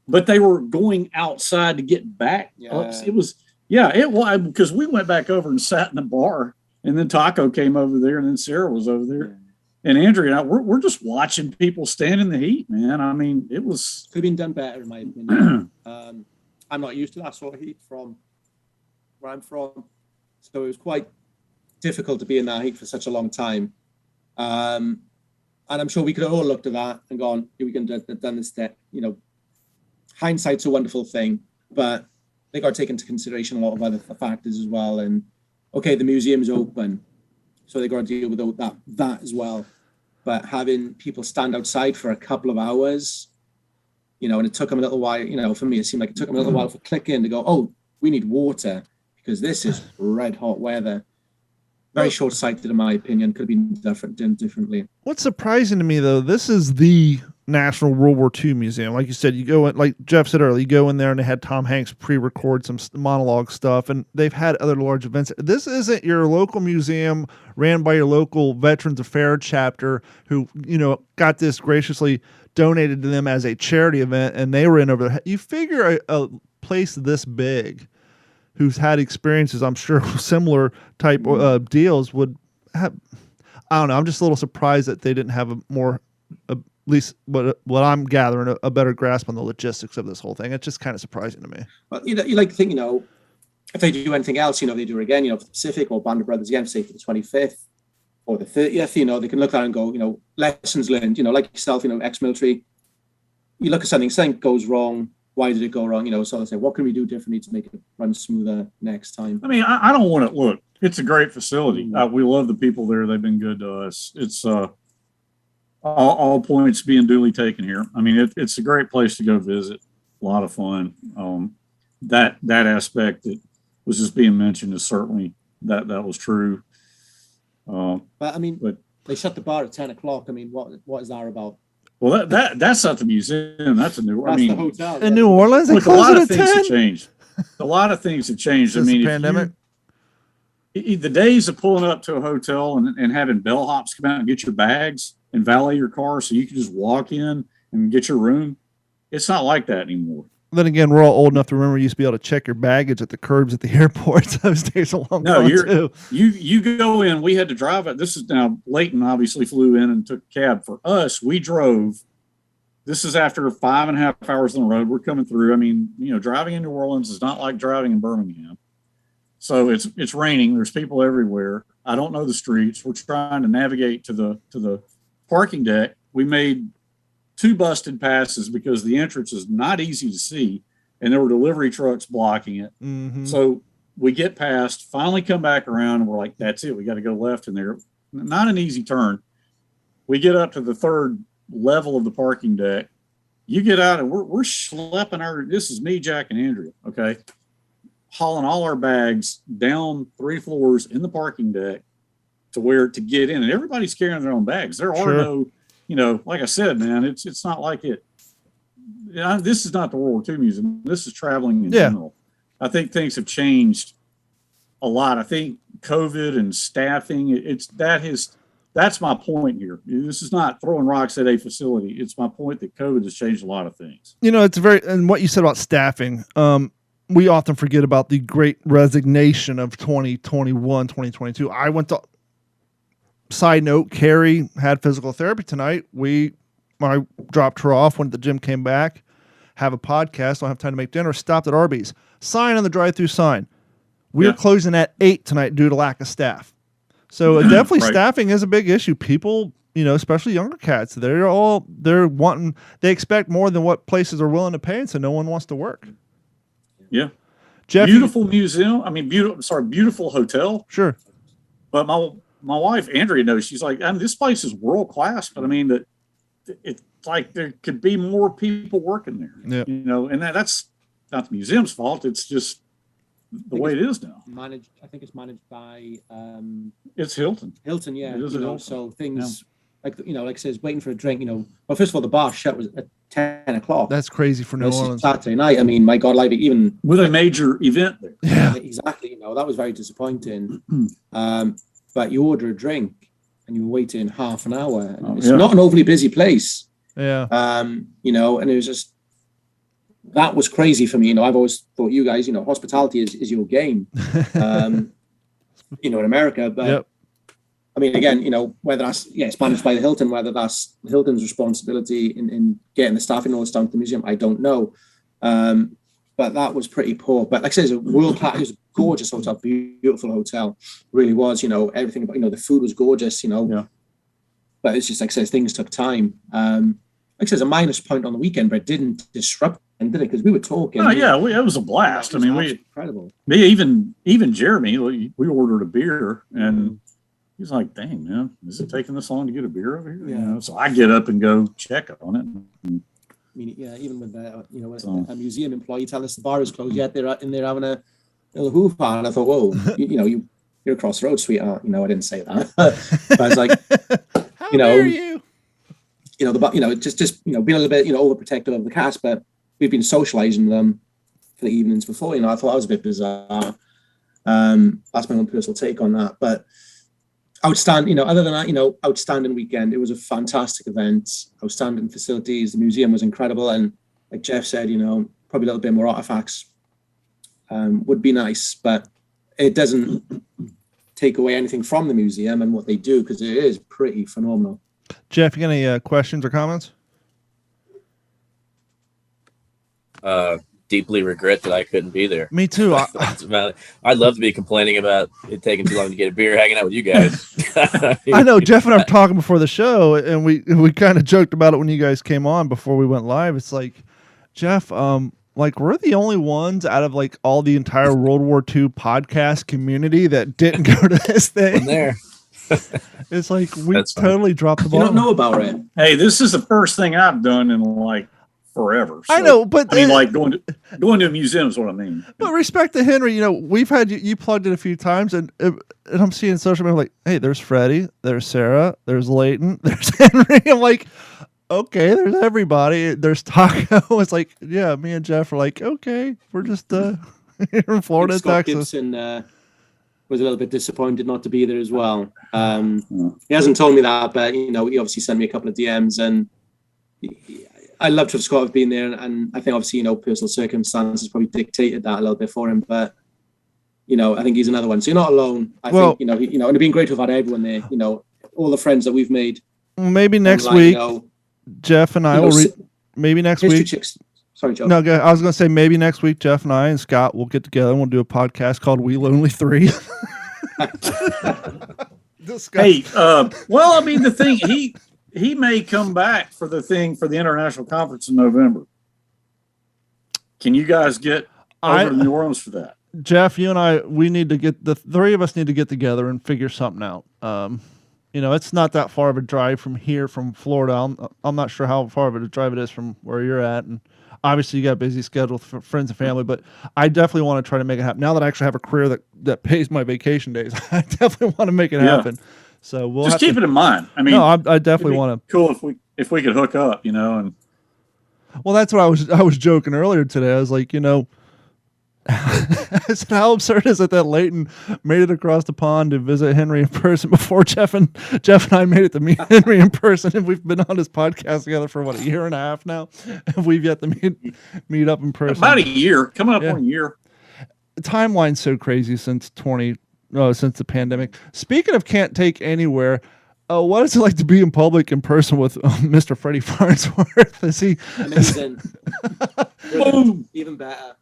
but they were going outside to get back. Yeah. It was because we went back over and sat in the bar, and then Taco came over there, and then Sarah was over there. Yeah. And Andrea and I, we're just watching people stand in the heat, man. I mean, it was could have been done better, in my opinion. I'm not used to that sort of heat from where I'm from, so it was quite difficult to be in that heat for such a long time. And I'm sure we could have all looked at that and gone, we can have done this step. You know, hindsight's a wonderful thing, but they got to take into consideration a lot of other factors as well. And okay, the museum's open, so they got to deal with that as well. But having people stand outside for a couple of hours, you know, and it took them a little while, you know, for me, it seemed like it took them a little while for click in to go, oh, we need water because this is red hot weather. Very short-sighted, in my opinion. Could have been done differently. What's surprising to me, though, this is the National World War II Museum. Like you said, you go in, like Jeff said earlier, you go in there and they had Tom Hanks pre-record some monologue stuff, and they've had other large events. This isn't your local museum ran by your local Veterans Affairs chapter who, you know, got this graciously donated to them as a charity event, and they were in over there. You figure a place this big who's had experiences, I'm sure, similar type deals would have, I don't know, I'm just a little surprised that they didn't have a more, at least what I'm gathering, a better grasp on the logistics of this whole thing. It's just kind of surprising to me. Well, you know, you like to think, you know, if they do anything else, you know, they do it again, you know, for the Pacific or Band of Brothers again, say for the 25th or the 30th, you know, they can look at it and go, you know, lessons learned, you know, like yourself, you know, ex-military, you look at something goes wrong. Why did it go wrong? You know, so I say, what can we do differently to make it run smoother next time? I mean, I don't want to look. It's a great facility. We love the people there. They've been good to us. It's all points being duly taken here. I mean, it's a great place to go visit. A lot of fun. That aspect that was just being mentioned is certainly that was true. But I mean, they shut the bar at 10 o'clock. I mean, what is that about? Well, that's not the museum. That's a new. That's the hotel. In New Orleans, look, a lot of things have changed. A lot of things have changed. I mean, the pandemic. The days of pulling up to a hotel and having bellhops come out and get your bags and valet your car so you can just walk in and get your room. It's not like that anymore. Then again, we're all old enough to remember you used to be able to check your baggage at the curbs at the airports. Those days are long gone too. You go in. We had to drive it. This is now Leighton obviously flew in and took a cab. For us, we drove. This is after 5.5 hours on the road. We're coming through. I mean, driving in New Orleans is not like driving in Birmingham. So it's raining. There's people everywhere. I don't know the streets. We're trying to navigate to the parking deck. We made 2 busted passes because the entrance is not easy to see, and there were delivery trucks blocking it. Mm-hmm. So we get past, finally come back around, and we're like, that's it. We got to go left in there. Not an easy turn. We get up to the 3rd level of the parking deck. You get out, and we're schlepping this is me, Jack, and Andrea, okay, hauling all our bags down 3 floors in the parking deck to get in. And everybody's carrying their own bags. There are no... like I said, man, it's not like it. This is not the World War II Museum. This is traveling in general. I think things have changed a lot. I think COVID and staffing, that's my point here. This is not throwing rocks at a facility. It's my point that COVID has changed a lot of things. And what you said about staffing, we often forget about the great resignation of 2021, 2022. Side note, Carrie had physical therapy tonight. I dropped her off when the gym came back, have a podcast, don't have time to make dinner, stopped at Arby's. Sign on the drive-through sign. We are closing at 8 tonight due to lack of staff. So definitely staffing is a big issue. People, especially younger cats, they expect more than what places are willing to pay, and so no one wants to work. Yeah. Jeff, beautiful museum. I mean, beautiful hotel. Sure. But my wife, Andrea, knows. She's like, this place is world class, but I mean, it's like there could be more people working there. Yeah. And that's not the museum's fault. It's just the way it is now. I think it's managed by. It's Hilton. Hilton, yeah. It is Hilton. So things like it says, waiting for a drink. Well, first of all, the bar shut was at 10 o'clock. That's crazy for New Orleans. Saturday night. I mean, my God, like even with a major event there. Yeah, exactly. That was very disappointing. But you order a drink and you were waiting half an hour. It's not an overly busy place. Yeah. And it was just, that was crazy for me. I've always thought you guys, hospitality is your game, in America. But I mean, again, whether that's, it's managed by the Hilton, whether that's Hilton's responsibility in getting the staff in all this down to the museum, I don't know. But that was pretty poor. But like I said, it's a world class, it was a gorgeous hotel, beautiful hotel, really was. Everything about the food was gorgeous. But it's just like I said, things took time. Like I said, a minus point on the weekend, but it didn't disrupt, did it? Because we were talking. Oh yeah, it was a blast. I mean, incredible. Even Jeremy, we ordered a beer, and he's like, "Dang man, is it taking this long to get a beer over here?" Yeah. So I get up and go check on it. I mean, even with a museum employee telling us the bar is closed, yet they're in there having a little hoo-ha, and I thought, whoa, you're across the road, sweetheart. I didn't say that, but I was like, how dare you? Just being a little bit, overprotective of the cast, but we've been socializing them for the evenings before. I thought that was a bit bizarre. That's my own personal take on that, but. Outstanding, other than that, outstanding weekend. It was a fantastic event, outstanding facilities. The museum was incredible. And like Jeff said, probably a little bit more artifacts would be nice, but it doesn't take away anything from the museum and what they do, because it is pretty phenomenal. Jeff, you got any questions or comments? Deeply regret that I couldn't be there. Me too. I'd love to be complaining about it taking too long to get a beer hanging out with you guys. I know Jeff and I were talking before the show, and we kind of joked about it when you guys came on before we went live. It's like, Jeff, we're the only ones out of all the entire World War II podcast community that didn't go to this thing. I'm there. It's like we totally dropped the ball. You don't know about it. Hey, this is the first thing I've done in forever. So, I know, but I mean, going to a museum is what I mean. But respect to Henry, we've had you plugged it a few times, and I'm seeing social media hey, there's Freddie, there's Sarah, there's Leighton, there's Henry. I'm like, okay, there's everybody. There's Taco. It's like, yeah, me and Jeff are like, okay, we're just here in Florida, Scott Texas. Gibson was a little bit disappointed not to be there as well. He hasn't told me that, but he obviously sent me a couple of DMs, and I love Travis Scott have been there, and I think obviously, personal circumstances probably dictated that a little bit for him, but I think he's another one. So you're not alone. I think, and it'd been great to have had everyone there, all the friends that we've made. Maybe next week, Jeff and I will maybe next week. Sorry, Joe. No, I was going to say maybe next week, Jeff and I and Scott will get together and we'll do a podcast called We Lonely Three. Hey, well, I mean, the thing, he may come back for the international conference in November. Can you guys get over to New Orleans for that? Jeff, you and I, the three of us need to get together and figure something out. It's not that far of a drive from here, from Florida. I'm not sure how far of a drive it is from where you're at. And obviously you got a busy schedule for friends and family, but I definitely want to try to make it happen. Now that I actually have a career that pays my vacation days, I definitely want to make it happen. So we'll just keep it in mind. I mean, no, I definitely want to. Cool if we could hook up, and. Well, that's what I was joking earlier today. I was like, I said, how absurd is it that Leighton made it across the pond to visit Henry in person before Jeff and I made it to meet Henry in person, and we've been on this podcast together for a year and a half now, and we've yet to meet up in person. About a year, coming up on a year. The timeline's so crazy since the pandemic. Speaking of can't take anywhere. What is it like to be in public in person with Mr. Freddie Farnsworth? Is he amazing? Even better.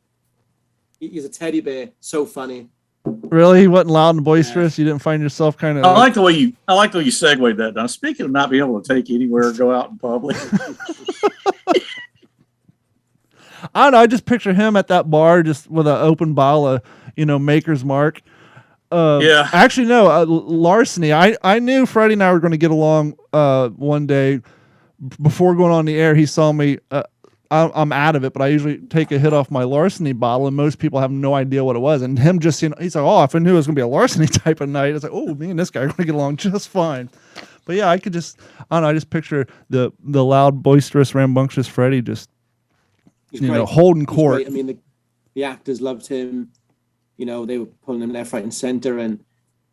He's a teddy bear. So funny. Really? He wasn't loud and boisterous? You didn't find yourself kind of... I like the way you segued that down. Speaking of not being able to take anywhere or go out in public. I don't know. I just picture him at that bar just with an open bottle of, Maker's Mark. Actually, no. Larceny. I knew Freddie and I were going to get along one day. Before going on the air, he saw me... I'm out of it, but I usually take a hit off my Larceny bottle, and most people have no idea what it was. And him just, he's like, if I knew it was going to be a Larceny type of night, it's like, me and this guy are going to get along just fine. But yeah, I just picture the loud, boisterous, rambunctious Freddie just, holding court. Great. I mean, the actors loved him. They were pulling him left, right, and center. And,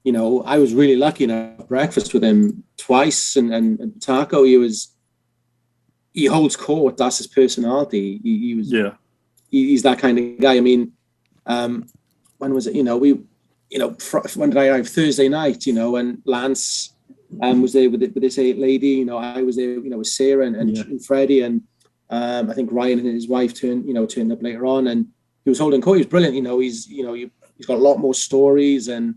I was really lucky to have breakfast with him twice. And Taco, he holds court. That's his personality. He's that kind of guy. I mean, when was it? When did I arrive? Thursday night. And Lance was there with this lady. I was there. With Sarah and Freddie, and I think Ryan and his wife turned up later on, and he was holding court. He was brilliant. He's got a lot more stories, and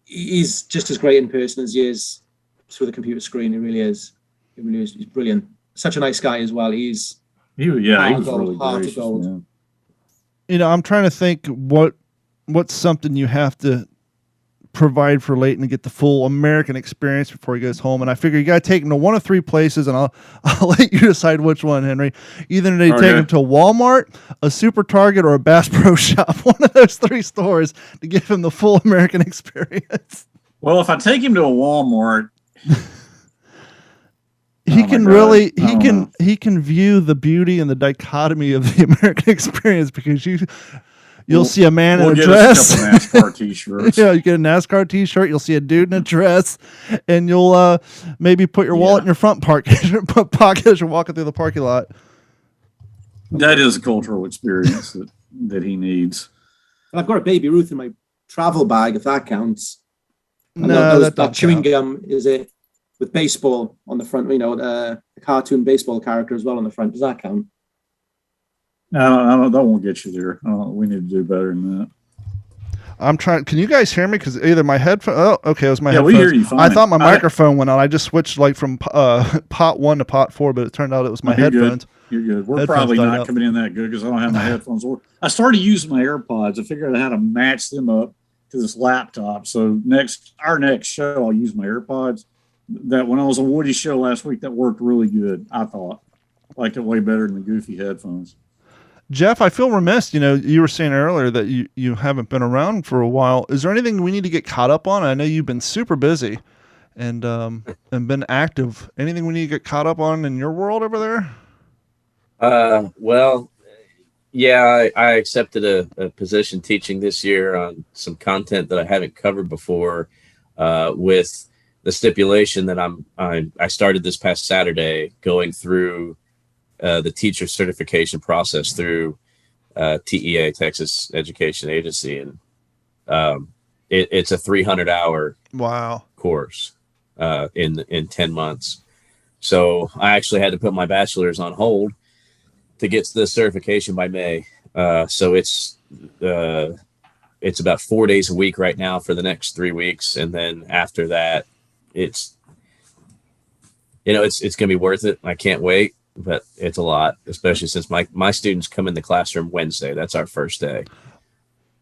he's just as great in person as he is through the computer screen. He really is. He's brilliant. Such a nice guy as well. He was really gracious, I'm trying to think what's something you have to provide for Leighton to get the full American experience before he goes home. And I figure you got to take him to one of three places, and I'll let you decide which one, Henry. Either they take him to Walmart, a Super Target, or a Bass Pro Shop. One of those three stores to give him the full American experience. Well, if I take him to a Walmart... He can view the beauty and the dichotomy of the American experience, because you'll see a man in a dress. Us a couple NASCAR t-shirts. You get a NASCAR t-shirt. You'll see a dude in a dress, and you'll maybe put your wallet in your front pocket as you're walking through the parking lot. That is a cultural experience that he needs. I've got a Baby Ruth in my travel bag, if that counts. No, that chewing gum is it. With baseball on the front, the cartoon baseball character as well on the front. Does that count? No, that won't get you there. We need to do better than that. I'm trying. Can you guys hear me? Because either my headphone. Oh, okay, it was my headphones. Yeah, we hear you fine. I thought my microphone went out. I just switched from pot 1 to pot 4, but it turned out it was my headphones. Good. You're good. We're probably not coming in that good because I don't have my headphones. I started using my AirPods. I figured out how to match them up to this laptop. So our next show, I'll use my AirPods. That when I was on Woody's show last week, that worked really good. I thought liked it way better than the goofy headphones. Jeff, I feel remiss. You were saying earlier that you haven't been around for a while. Is there anything we need to get caught up on? I know you've been super busy and been active. Anything we need to get caught up on in your world over there? Well, yeah, I accepted a position teaching this year on some content that I haven't covered before, with the stipulation that I started this past Saturday going through the teacher certification process through TEA, Texas Education Agency, and it's a 300-hour course in 10 months. So I actually had to put my bachelor's on hold to get the certification by May. So it's about 4 days a week right now for the next 3 weeks, and then after that, it's going to be worth it. I can't wait, but it's a lot, especially since my students come in the classroom Wednesday. That's our first day.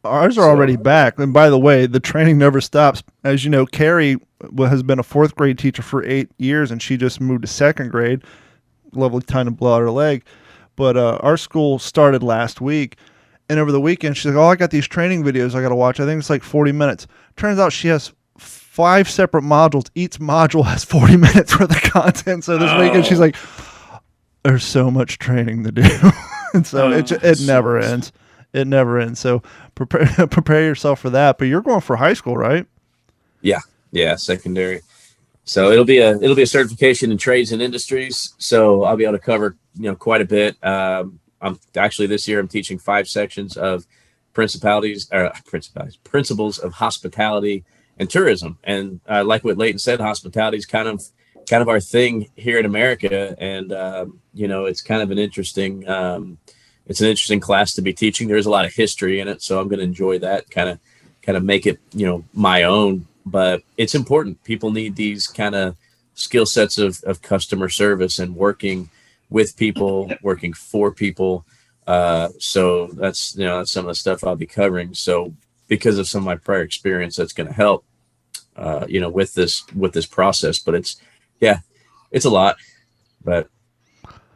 Ours are already back. And by the way, the training never stops. As you know, Carrie has been a 4th grade teacher for 8 years, and she just moved to 2nd grade. Lovely time to blow out her leg. But our school started last week, and over the weekend, she's like, I got these training videos I got to watch. I think it's like 40 minutes. Turns out she has 5 separate modules. Each module has 40 minutes worth of content. So this weekend, she's like, there's so much training to do. And so it never ends. It never ends. So prepare yourself for that. But you're going for high school, right? Yeah, secondary. So it'll be a certification in trades and industries. So I'll be able to cover quite a bit. I'm actually this year I'm teaching 5 sections of principles of hospitality and tourism. And like what Leighton said, hospitality is kind of our thing here in America. And it's kind of an interesting class to be teaching. There's a lot of history in it, so I'm going to enjoy that, kind of make it my own. But it's important. People need these kind of skill sets of customer service and working with people, working for people. So that's some of the stuff I'll be covering. So because of some of my prior experience, that's going to help with this process. But it's a lot, but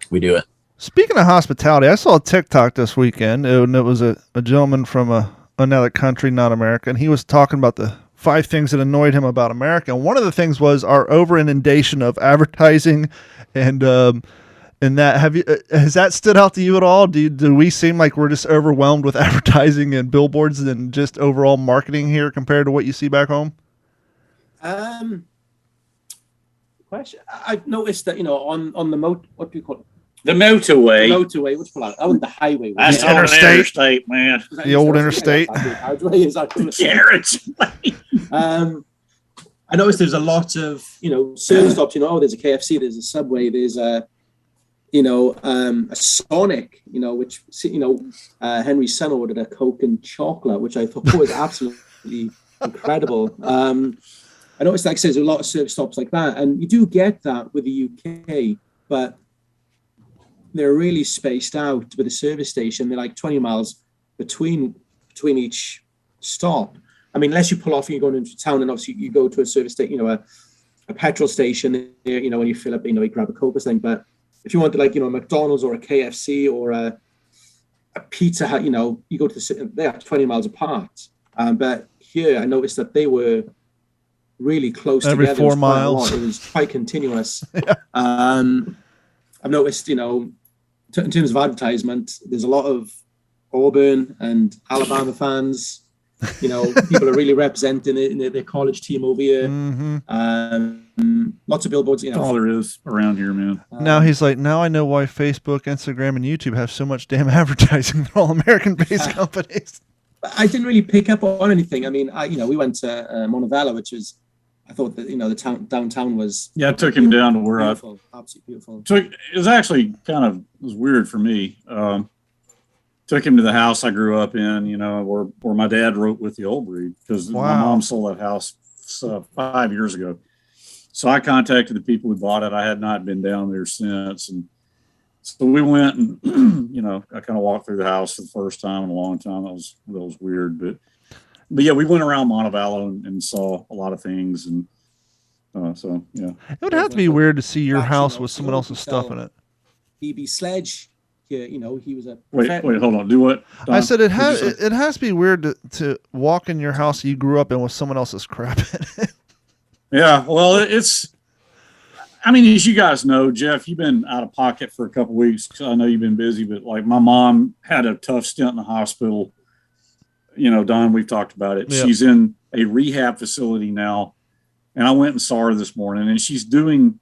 we do it. Speaking of hospitality, I saw a TikTok this weekend, and it was a gentleman from another country, not America, and he was talking about the 5 things that annoyed him about America. And one of the things was our over inundation of advertising, and that has that stood out to you at all? Do we seem like we're just overwhelmed with advertising and billboards and just overall marketing here compared to what you see back home? Question. I've noticed that on the what do you call it? The motorway. The motorway. What's it called? Oh, the highway. That's the interstate, man. The old interstate. Carrots. I noticed there's a lot of service stops. There's a KFC, there's a Subway, there's a Sonic. Which Henry's son ordered a Coke and chocolate, which I thought was absolutely incredible. I noticed, like I said, there's a lot of service stops like that, and you do get that with the UK, but they're really spaced out with a service station. They're like 20 miles between each stop. I mean, unless you pull off and you're going into town, and obviously you go to a service station, a petrol station, when you fill up, you grab a Coke or something. But if you want to, a McDonald's or a KFC or a Pizza Hut, you go to they are 20 miles apart. But here I noticed that they were really close every together. 4 miles. It was quite continuous. Yeah. I've noticed, in terms of advertisement, there's a lot of Auburn and Alabama fans. People are really representing it in their college team over here. Mm-hmm. Lots of billboards. That's all there is around here, man. Now he's like, now I know why Facebook, Instagram, and YouTube have so much damn advertising. They're all American-based companies. I didn't really pick up on anything. I mean, we went to Montevallo, which was, I thought that the town downtown was. Yeah, I took him down to where absolutely beautiful. It was actually it was weird for me. Took him to the house I grew up in, where my dad wrote with the old breed, because my mom sold that house 5 years ago. So I contacted the people who bought it. I had not been down there since, and so we went and I kind of walked through the house for the first time in a long time. That was weird, but yeah, we went around Montevallo and saw a lot of things, and so yeah. It would have to be weird to see your house with someone else's stuff in it. BB Sledge, he was a. Wait, hold on. Do what? Don? I said it has to be weird to walk in your house you grew up in with someone else's crap in it. Yeah, well, it's. I mean, as you guys know, Jeff, you've been out of pocket for a couple of weeks. I know you've been busy, but my mom had a tough stint in the hospital. Don, we've talked about it. Yep. She's in a rehab facility now, and I went and saw her this morning, and she's doing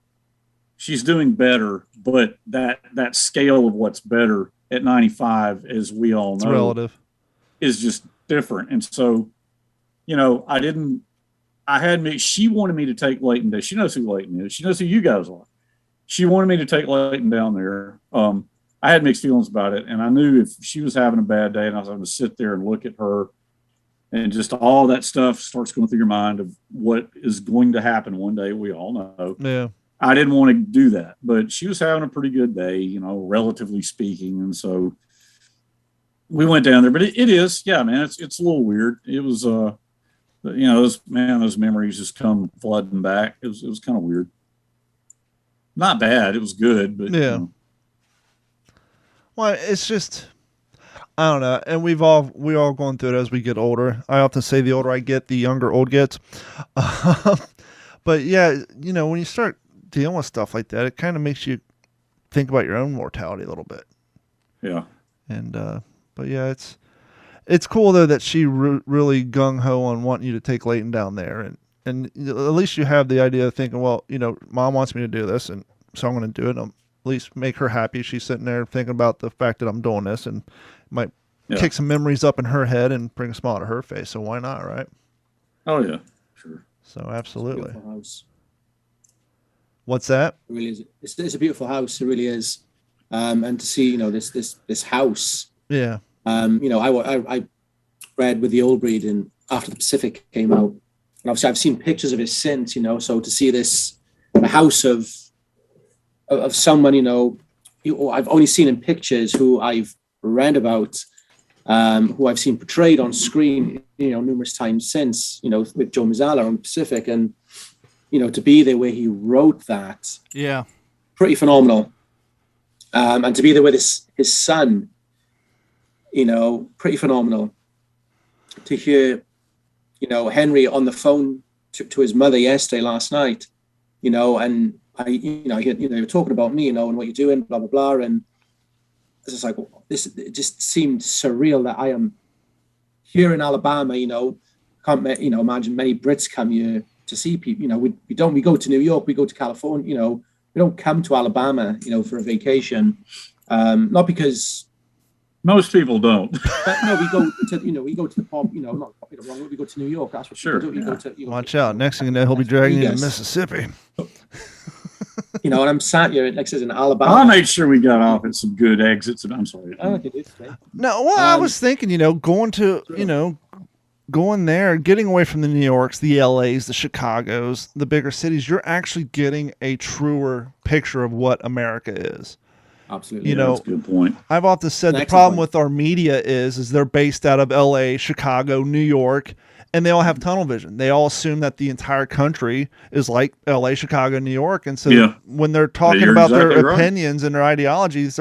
better, but that scale of what's better at 95, as we all know, It's relative. Is just different. And so, she wanted me to take Leighton down. She knows who Leighton is. She knows who you guys are. She wanted me to take Leighton down there. I had mixed feelings about it, and I knew if she was having a bad day and I was going to sit there and look at her, and just all that stuff starts going through your mind of what is going to happen one day, we all know. Yeah. I didn't want to do that, but she was having a pretty good day, relatively speaking. And so we went down there, but it is, yeah, man, it's a little weird. It was, those memories just come flooding back. It was kind of weird. Not bad. It was good, but yeah. Well, it's just, I don't know. And we all going through it as we get older. I often say the older I get, the younger old gets. But yeah, when you start dealing with stuff like that, it kind of makes you think about your own mortality a little bit. Yeah. And, but yeah, it's cool though that she really gung ho on wanting you to take Leighton down there. And at least you have the idea of thinking, well, mom wants me to do this, and so I'm going to do it. At least make her happy. She's sitting there thinking about the fact that I'm doing this, and might kick some memories up in her head and bring a smile to her face. So why not, right? Oh yeah, sure. So absolutely. It's a beautiful house. What's that? It really is. It's a beautiful house. It really is. And to see, this house. Yeah. I read With the Old Breed and after the Pacific came out, and obviously I've seen pictures of it since. So to see a house of someone, I've only seen in pictures, who I've read about, who I've seen portrayed on screen, numerous times since, with Joe Mazzala on Pacific, and to be there where he wrote that, pretty phenomenal. And to be there with his son, pretty phenomenal. To hear, Henry on the phone to his mother last night, and you're talking about me, and what you're doing, blah blah blah, and it's just like, it just seemed surreal that I am here in Alabama. Can't imagine many Brits come here to see people. We go to New York, we go to California. We don't come to Alabama, for a vacation. Not because most people don't. But no, we go to the pub. Not wrong. We go to New York. That's what sure. We go to, Watch out! Next thing you know, he'll be dragging you to Mississippi. And I'm sat here, like I said, in Alabama. I made sure we got off at some good exits. And I'm sorry. Oh, okay, dude. No, well, I was thinking, going there, getting away from the New Yorks, the LAs, the Chicagos, the bigger cities, you're actually getting a truer picture of what America is. Absolutely. That's a good point. I've often said the problem with our media is they're based out of LA, Chicago, New York, and they all have tunnel vision. They all assume that the entire country is like LA, Chicago, New York. And so when they're talking about their opinions and their ideologies,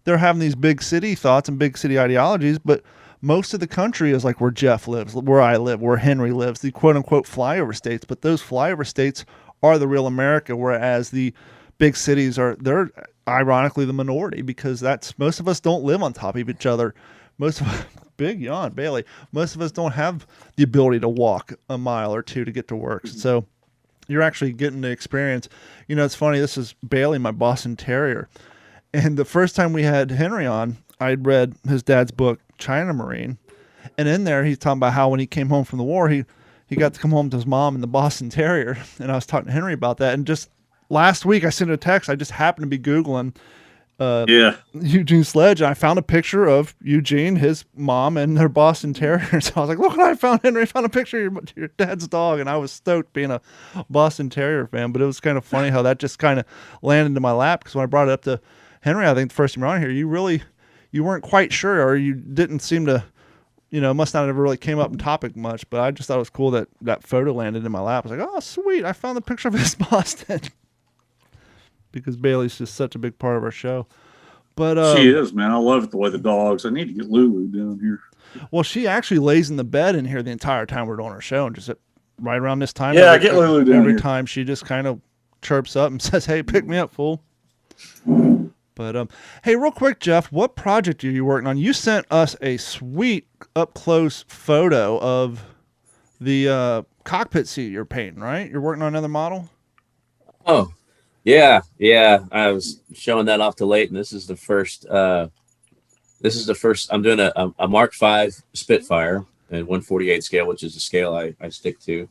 they're having these big city thoughts and big city ideologies, but most of the country is like where Jeff lives, where I live, where Henry lives, the quote unquote flyover states. But those flyover states are the real America, whereas the big cities they're ironically the minority, because most of us don't live on top of each other. Most of big yawn, Bailey. Most of us don't have the ability to walk a mile or two to get to work. Mm-hmm. So you're actually getting the experience. It's funny. This is Bailey, my Boston Terrier. And the first time we had Henry on, I'd read his dad's book, China Marine. And in there, he's talking about how when he came home from the war, he got to come home to his mom and the Boston Terrier. And I was talking to Henry about that. And just last week, I sent a text. I just happened to be Googling Eugene Sledge, and I found a picture of Eugene, his mom, and their Boston Terrier. So I was like, look what I found, Henry. I found a picture of your dad's dog. And I was stoked being a Boston Terrier fan. But it was kind of funny how that just kind of landed into my lap, because when I brought it up to Henry, I think the first time you were on here, you weren't quite sure, or you didn't seem to, must not have really came up in topic much. But I just thought it was cool that that photo landed in my lap. I was like, oh, sweet. I found the picture of his Boston. Because Bailey's just such a big part of our show. But she is, man. I love it the way the dogs. I need to get Lulu down here. Well, she actually lays in the bed in here the entire time we're doing our show, and just right around this time. Yeah, get Lulu down every here. time she just kind of chirps up and says, "Hey, pick me up, fool." But hey, real quick, Jeff, what project are you working on? You sent us a sweet up close photo of the cockpit seat you're painting, right? You're working on another model. Oh. Yeah, I was showing that off to Leighton. This is the first. I'm doing a Mark V Spitfire and 148 scale, which is the scale I stick to.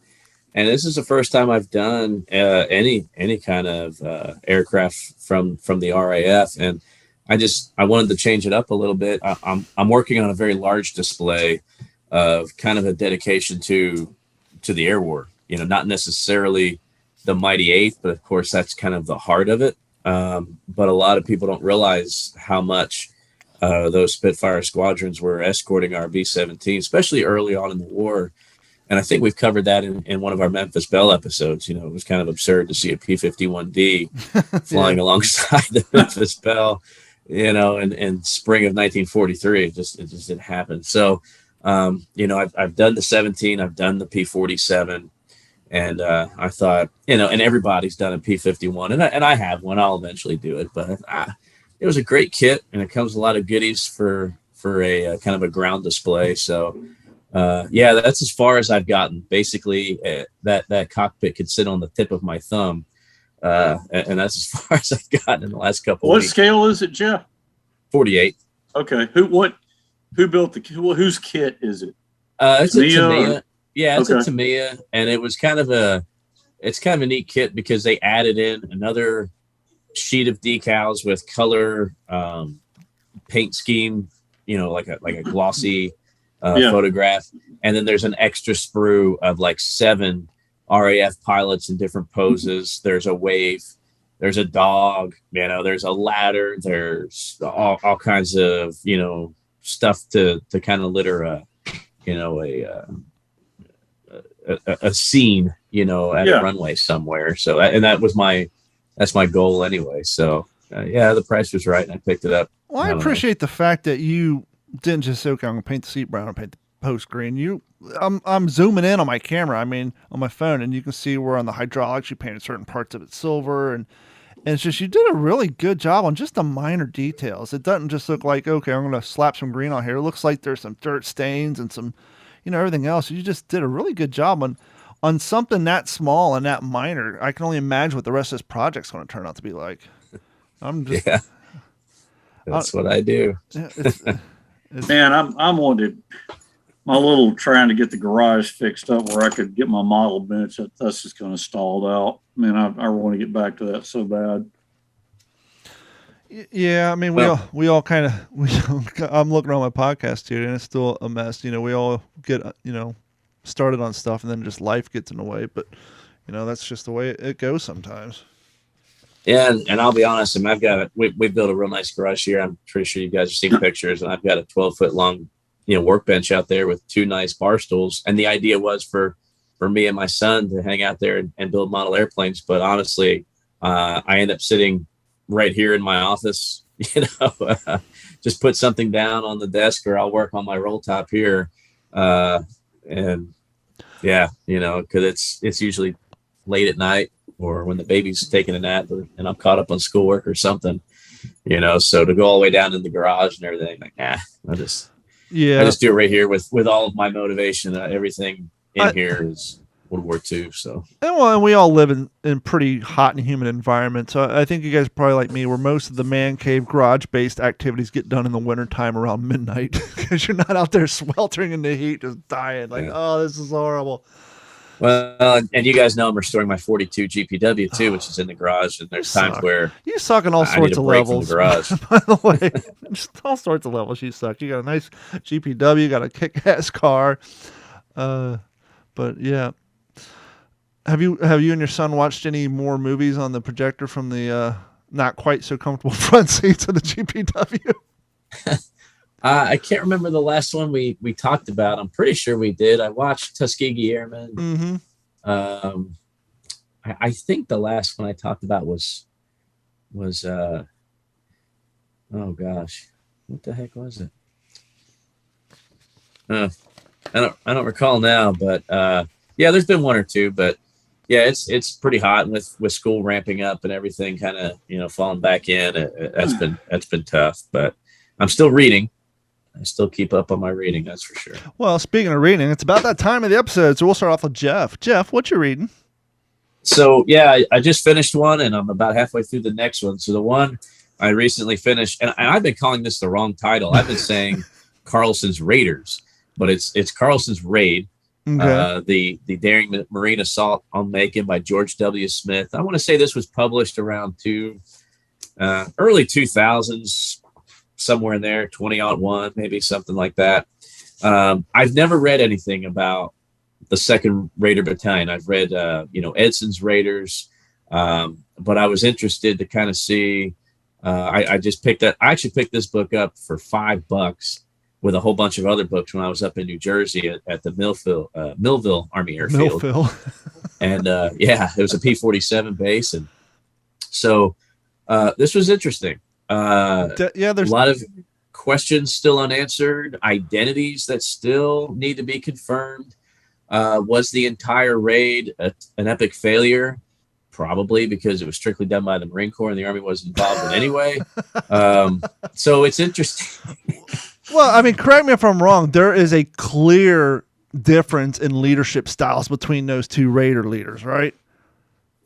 And this is the first time I've done any kind of aircraft from the RAF, and I wanted to change it up a little bit. I'm working on a very large display of kind of a dedication to the air war. Not necessarily the Mighty Eighth, but of course that's kind of the heart of it. But a lot of people don't realize how much those Spitfire squadrons were escorting our B-17, especially early on in the war. And I think we've covered that in one of our Memphis Belle episodes. It was kind of absurd to see a P-51D flying alongside the Memphis Belle, in spring of 1943. It just didn't happen. So, I've done the 17, I've done the P-47, and I thought, and everybody's done a P-51, and I have one. I'll eventually do it, but it was a great kit, and it comes with a lot of goodies for a kind of a ground display. So. That's as far as I've gotten. Basically, that cockpit could sit on the tip of my thumb, and that's as far as I've gotten in the last couple. What weeks. Scale is it, Jeff? 48. Okay. Who built whose kit is it? It's Tamiya, a Tamiya. Yeah, it's okay. a Tamiya, and it's kind of a neat kit because they added in another sheet of decals with color paint scheme. Like a glossy. Photograph, and then there's an extra sprue of like 7 RAF pilots in different poses. There's a wave, there's a dog, there's a ladder, there's all kinds of stuff to kind of litter a scene at a runway somewhere. So that's my goal anyway. So the price was right and I picked it up. Well, I appreciate the fact that you didn't just say, okay, I'm gonna paint the seat brown and paint the post green. I'm zooming in on my camera, on my phone, and you can see where on the hydraulics you painted certain parts of it silver, and it's just, you did a really good job on just the minor details. It doesn't just look like, okay, I'm gonna slap some green on here. It looks like there's some dirt stains and some everything else. You just did a really good job on something that small and that minor. I can only imagine what the rest of this project's going to turn out to be like. That's what I do. Man, I'm wanted my little trying to get the garage fixed up where I could get my model bench. That's just kind of stalled out. Man, I want to get back to that so bad. Yeah, we all kind of I'm looking on my podcast here, and it's still a mess. We all get started on stuff, and then just life gets in the way. But that's just the way it goes sometimes. Yeah, and I'll be honest, we built a real nice garage here. I'm pretty sure you guys have seen pictures, and I've got a 12-foot long, workbench out there with 2 nice bar stools. And the idea was for me and my son to hang out there and build model airplanes. But honestly, I end up sitting right here in my office, just put something down on the desk, or I'll work on my roll top here. Because it's usually late at night, or when the baby's taking a nap, and I'm caught up on schoolwork or something, so to go all the way down in the garage and everything, I just do it right here with all of my motivation. Everything in here is World War II. So, and we all live in pretty hot and humid environments. So I think you guys are probably like me, where most of the man cave garage based activities get done in the wintertime around midnight, because you're not out there sweltering in the heat, just dying oh, this is horrible. Well, and you guys know I'm restoring my 42 GPW too, which is in the garage. And there's times where you suck on all sorts of levels. From the garage. By the way, just all sorts of levels. You suck. You got a nice GPW, you got a kick-ass car. But yeah, have you and your son watched any more movies on the projector from the not quite so comfortable front seats of the GPW? I can't remember the last one we talked about. I'm pretty sure we did. I watched Tuskegee Airmen. Mm-hmm. I think the last one I talked about was oh gosh, what the heck was it? I don't recall now, but there's been one or two, but yeah, it's pretty hot, and with school ramping up and everything kind of falling back in. That's been tough, but I'm still reading. I still keep up on my reading, that's for sure. Well, speaking of reading, it's about that time of the episode, so we'll start off with Jeff. Jeff, what you reading? So yeah, I just finished one, and I'm about halfway through the next one. So the one I recently finished, and I've been calling this the wrong title. I've been saying Carlson's Raiders, but it's Carlson's Raid. Okay. The Daring Marine Assault on Macon by George W. Smith. I want to say this was published around early 2000s, somewhere in there, 2001, maybe something like that. I've never read anything about the 2nd Raider Battalion. I've read, Edson's Raiders, but I was interested to kind of see. I actually picked this book up for $5 with a whole bunch of other books when I was up in New Jersey at the Millville Army Airfield. And it was a P-47 base. And so this was interesting. There's a lot of questions still unanswered, identities that still need to be confirmed. Was the entire raid an epic failure? Probably, because it was strictly done by the Marine Corps and the Army wasn't involved in anyway. So it's interesting. Well, I mean, correct me if I'm wrong. There is a clear difference in leadership styles between those two Raider leaders, right?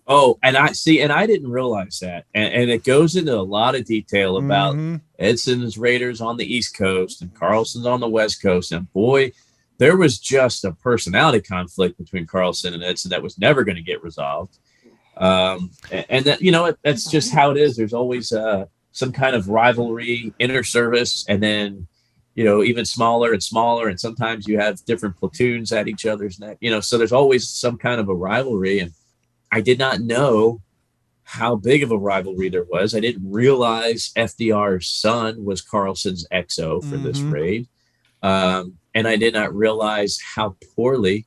Oh, and I didn't realize that. And it goes into a lot of detail about Edson's Raiders on the East Coast and Carlson's on the West Coast. And boy, there was just a personality conflict between Carlson and Edson that was never going to get resolved. And that, that's just how it is. There's always some kind of rivalry, inter service, and then, even smaller and smaller. And sometimes you have different platoons at each other's neck, so there's always some kind of a rivalry. And I did not know how big of a rivalry there was. I didn't realize FDR's son was Carlson's XO for this raid. And I did not realize how poorly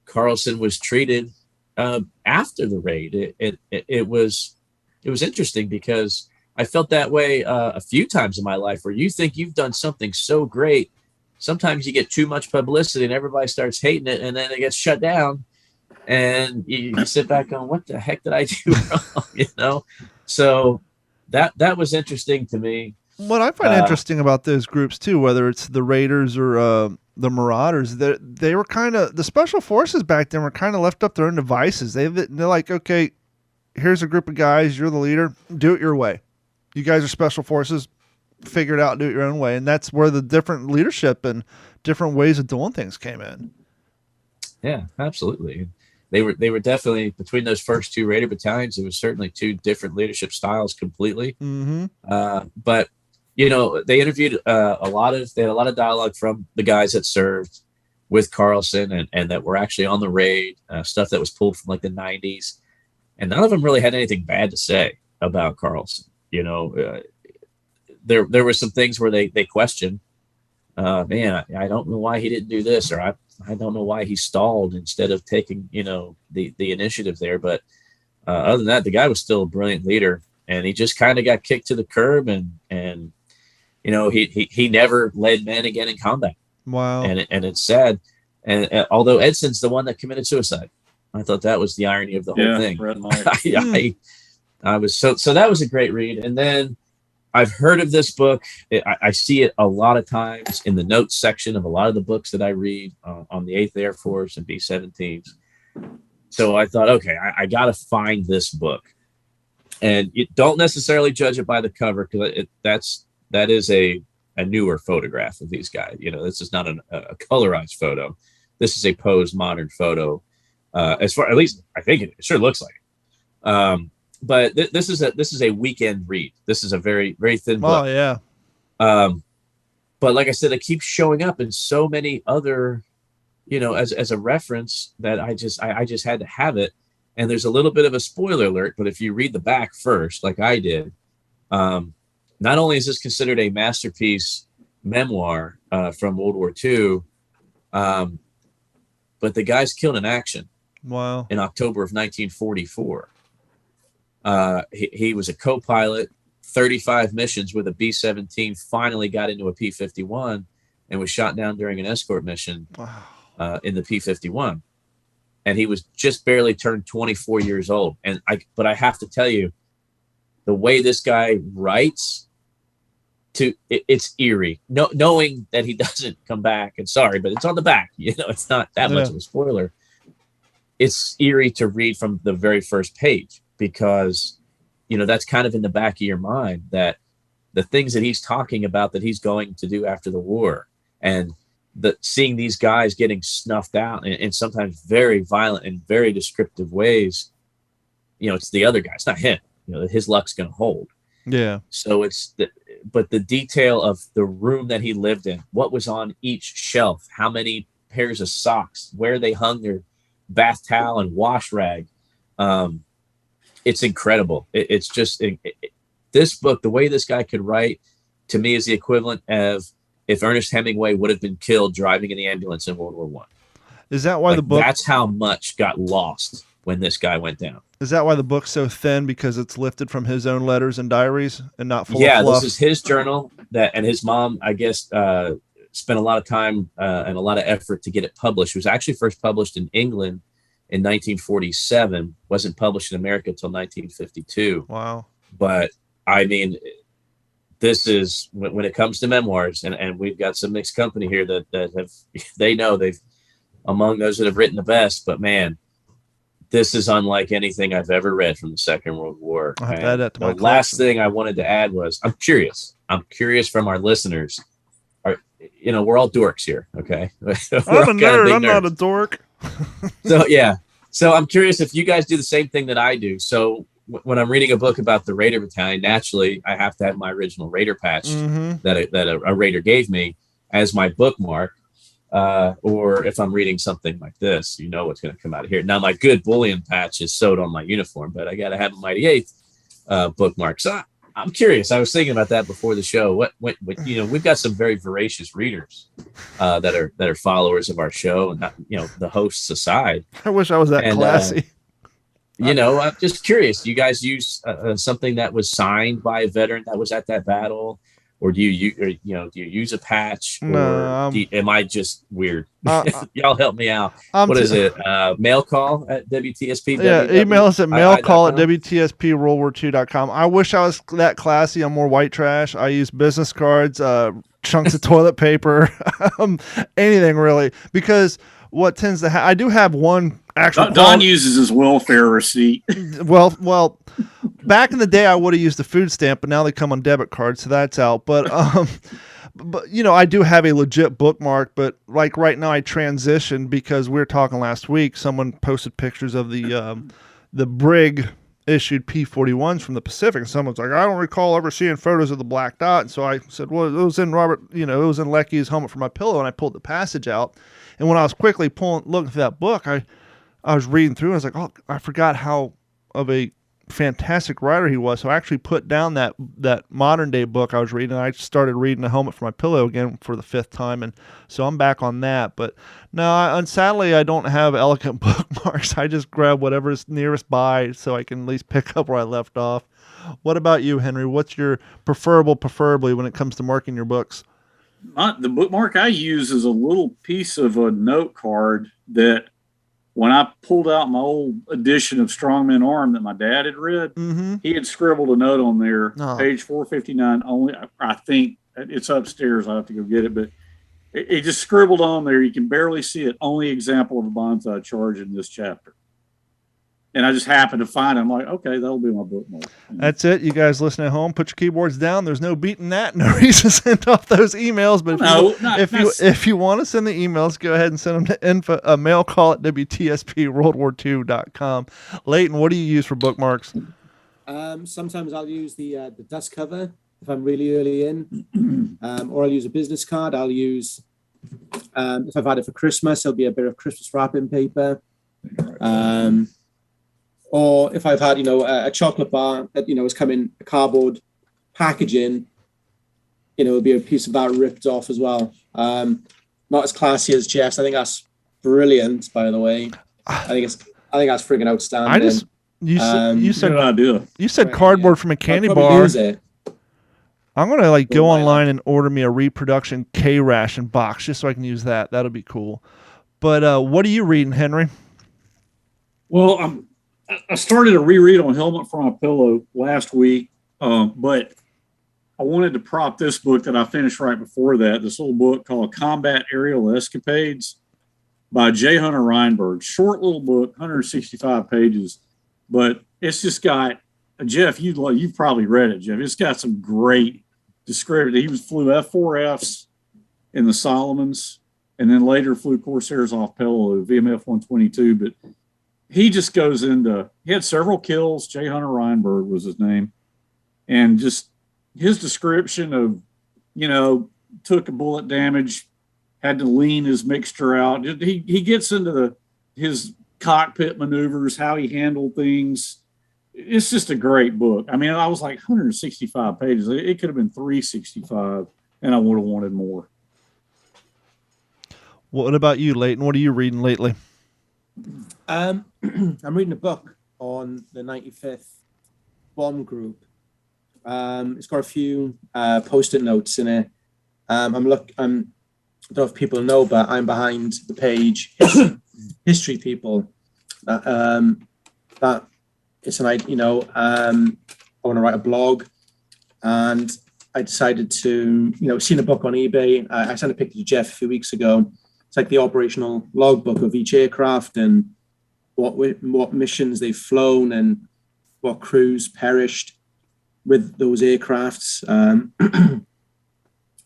Carlson was treated after the raid. It was interesting because I felt that way a few times in my life, where you think you've done something so great. Sometimes you get too much publicity and everybody starts hating it, and then it gets shut down. And you sit back going, what the heck did I do wrong? So that was interesting to me. What I find interesting about those groups too, whether it's the Raiders or the Marauders, they were kind of, the special forces back then were kind of left up their own devices. They're like, okay, here's a group of guys, you're the leader, do it your way. You guys are special forces, figure it out, do it your own way. And that's where the different leadership and different ways of doing things came in. Yeah, absolutely. They were definitely, between those first two Raider battalions, it was certainly two different leadership styles completely. But they interviewed they had a lot of dialogue from the guys that served with Carlson and that were actually on the raid, stuff that was pulled from like the 90s, and none of them really had anything bad to say about Carlson. There were some things where they questioned, man, I don't know why he didn't do this, or I don't know why he stalled instead of taking, the initiative there. But other than that, the guy was still a brilliant leader, and he just kind of got kicked to the curb, and he never led men again in combat. Wow. And it's sad. And although Edson's the one that committed suicide, I thought that was the irony of the whole thing. I was so that was a great read. And then I've heard of this book. I see it a lot of times in the notes section of a lot of the books that I read on the 8th Air Force and B-17s. So I thought, okay, I got to find this book. And you don't necessarily judge it by the cover, because that is a newer photograph of these guys. This is not a colorized photo. This is a posed modern photo. At least I think it sure looks like it. But this is a weekend read. This is a very, very thin book. Oh yeah. But like I said, it keeps showing up in so many other, as a reference, that I just had to have it. And there's a little bit of a spoiler alert, but if you read the back first, like I did, not only is this considered a masterpiece memoir from World War II, but the guy's killed in action. Wow. In October of 1944. He was a co-pilot, 35 missions with a B-17, finally got into a P-51 and was shot down during an escort mission in the P-51. And he was just barely turned 24 years old. But I have to tell you, the way this guy writes, it's eerie. Knowing that he doesn't come back, and sorry, but it's on the back. It's not that much of a spoiler. it's eerie to read from the very first page because, that's kind of in the back of your mind that the things that he's talking about that he's going to do after the war and seeing these guys getting snuffed out in sometimes very violent and very descriptive ways, it's the other guy. It's not him. His luck's going to hold. Yeah. So but the detail of the room that he lived in, what was on each shelf, how many pairs of socks, where they hung their bath towel and wash rag. It's incredible. It's just this book, the way this guy could write, to me is the equivalent of if Ernest Hemingway would have been killed driving in the ambulance in World War I. Is that why the book? That's how much got lost when this guy went down. Is that why the book's so thin? Because it's lifted from his own letters and diaries and not full of fluff? Yeah, this is his journal and his mom, I guess, spent a lot of time and a lot of effort to get it published. It was actually first published in England in 1947, wasn't published in America until 1952. Wow. But I mean, this is when it comes to memoirs, and we've got some mixed company here that have, they've among those that have written the best, but man, this is unlike anything I've ever read from the Second World War. I'll add that to my the last thing I wanted to add was I'm curious from our listeners. We're all dorks here. Okay. I'm a nerd. I'm not a dork. So I'm curious if you guys do the same thing that I do. So when I'm reading a book about the Raider Battalion, naturally I have to have my original Raider patch that a Raider gave me as my bookmark. Or if I'm reading something like this, what's going to come out of here. Now my good bullion patch is sewed on my uniform, but I got to have a Mighty Eighth bookmark. So I'm curious. I was thinking about that before the show. What we've got some very voracious readers that are followers of our show, and not, the hosts aside. I wish I was that classy. I'm just curious. Do you guys use something that was signed by a veteran that was at that battle, or do you use a patch? Or am I just weird? Y'all help me out. What is it? Mail call at WTSP? Yeah, email us at mailcall@WTSPWorldWar2.com. I wish I was that classy. I'm more white trash. I use business cards, chunks of toilet paper, anything really, because what tends to I do have one actual. Don uses his welfare receipt. Well, back in the day, I would have used a food stamp, but now they come on debit cards, so that's out. But I do have a legit bookmark. But like right now, I transitioned because we were talking last week. Someone posted pictures of the brig issued P-41s from the Pacific, and someone's like, I don't recall ever seeing photos of the black dot. And so I said, well, it was in it was in Lecky's helmet for my pillow, and I pulled the passage out. And when I was quickly looking through that book, I was reading through, and I was like, oh, I forgot how of a fantastic writer he was. So I actually put down that modern day book I was reading, and I started reading The Helmet for My Pillow again for the 5th time, and so I'm back on that. But no, sadly I don't have elegant bookmarks. I just grab whatever's nearest by so I can at least pick up where I left off. What about you, Henry? What's your preferably when it comes to marking your books? The bookmark I use is a little piece of a note card that when I pulled out my old edition of Strongman Arm that my dad had read, he had scribbled a note on there, page 459. Only, I think it's upstairs. I have to go get it, but it just scribbled on there. You can barely see it. Only example of a bondside charge in this chapter. And I just happened to find it. I'm like, okay, that'll be my bookmark. That's it. You guys listening at home, put your keyboards down. There's no beating that. No reason to send off those emails. But if you want to send the emails, go ahead and send them to mailcall@WTSPWorldWar2.com. Leighton, what do you use for bookmarks? Sometimes I'll use the dust cover if I'm really early in, or I'll use a business card. I'll use, if I've had it for Christmas, there'll be a bit of Christmas wrapping paper. Or if I've had, a chocolate bar that, has come in a cardboard packaging, it'll be a piece of that ripped off as well. Not as classy as Jeff's. I think that's brilliant, by the way. I think that's friggin' outstanding. You said cardboard from a candy bar. I'm gonna go online and order me a reproduction K-ration box just so I can use that. That'll be cool. But what are you reading, Henry? Well, I started a reread on Helmet for My Pillow last week, but I wanted to prop this book that I finished right before that, this little book called Combat Aerial Escapades. by J. Hunter Reinberg. Short little book, 165 pages, but it's just got, Jeff, you've probably read it, Jeff. It's got some great description. He flew F-4Fs in the Solomons, and then later flew Corsairs off Peleliu, VMF 122. But he just goes into, he had several kills. J. Hunter Reinberg was his name. And just his description of, took a bullet damage, had to lean his mixture out. He gets into his cockpit maneuvers, how he handled things. It's just a great book. I mean, I was like 165 pages. It could have been 365, and I would have wanted more. What about you, Leighton? What are you reading lately? I'm reading a book on the 95th Bomb Group. It's got a few post-it notes in it. I don't know if people know, but I'm behind the page History People. That it's an idea, I want to write a blog, and I decided to, seen a book on eBay. I sent a picture to Jeff a few weeks ago. It's like the operational logbook of each aircraft and what missions they've flown and what crews perished with those aircrafts.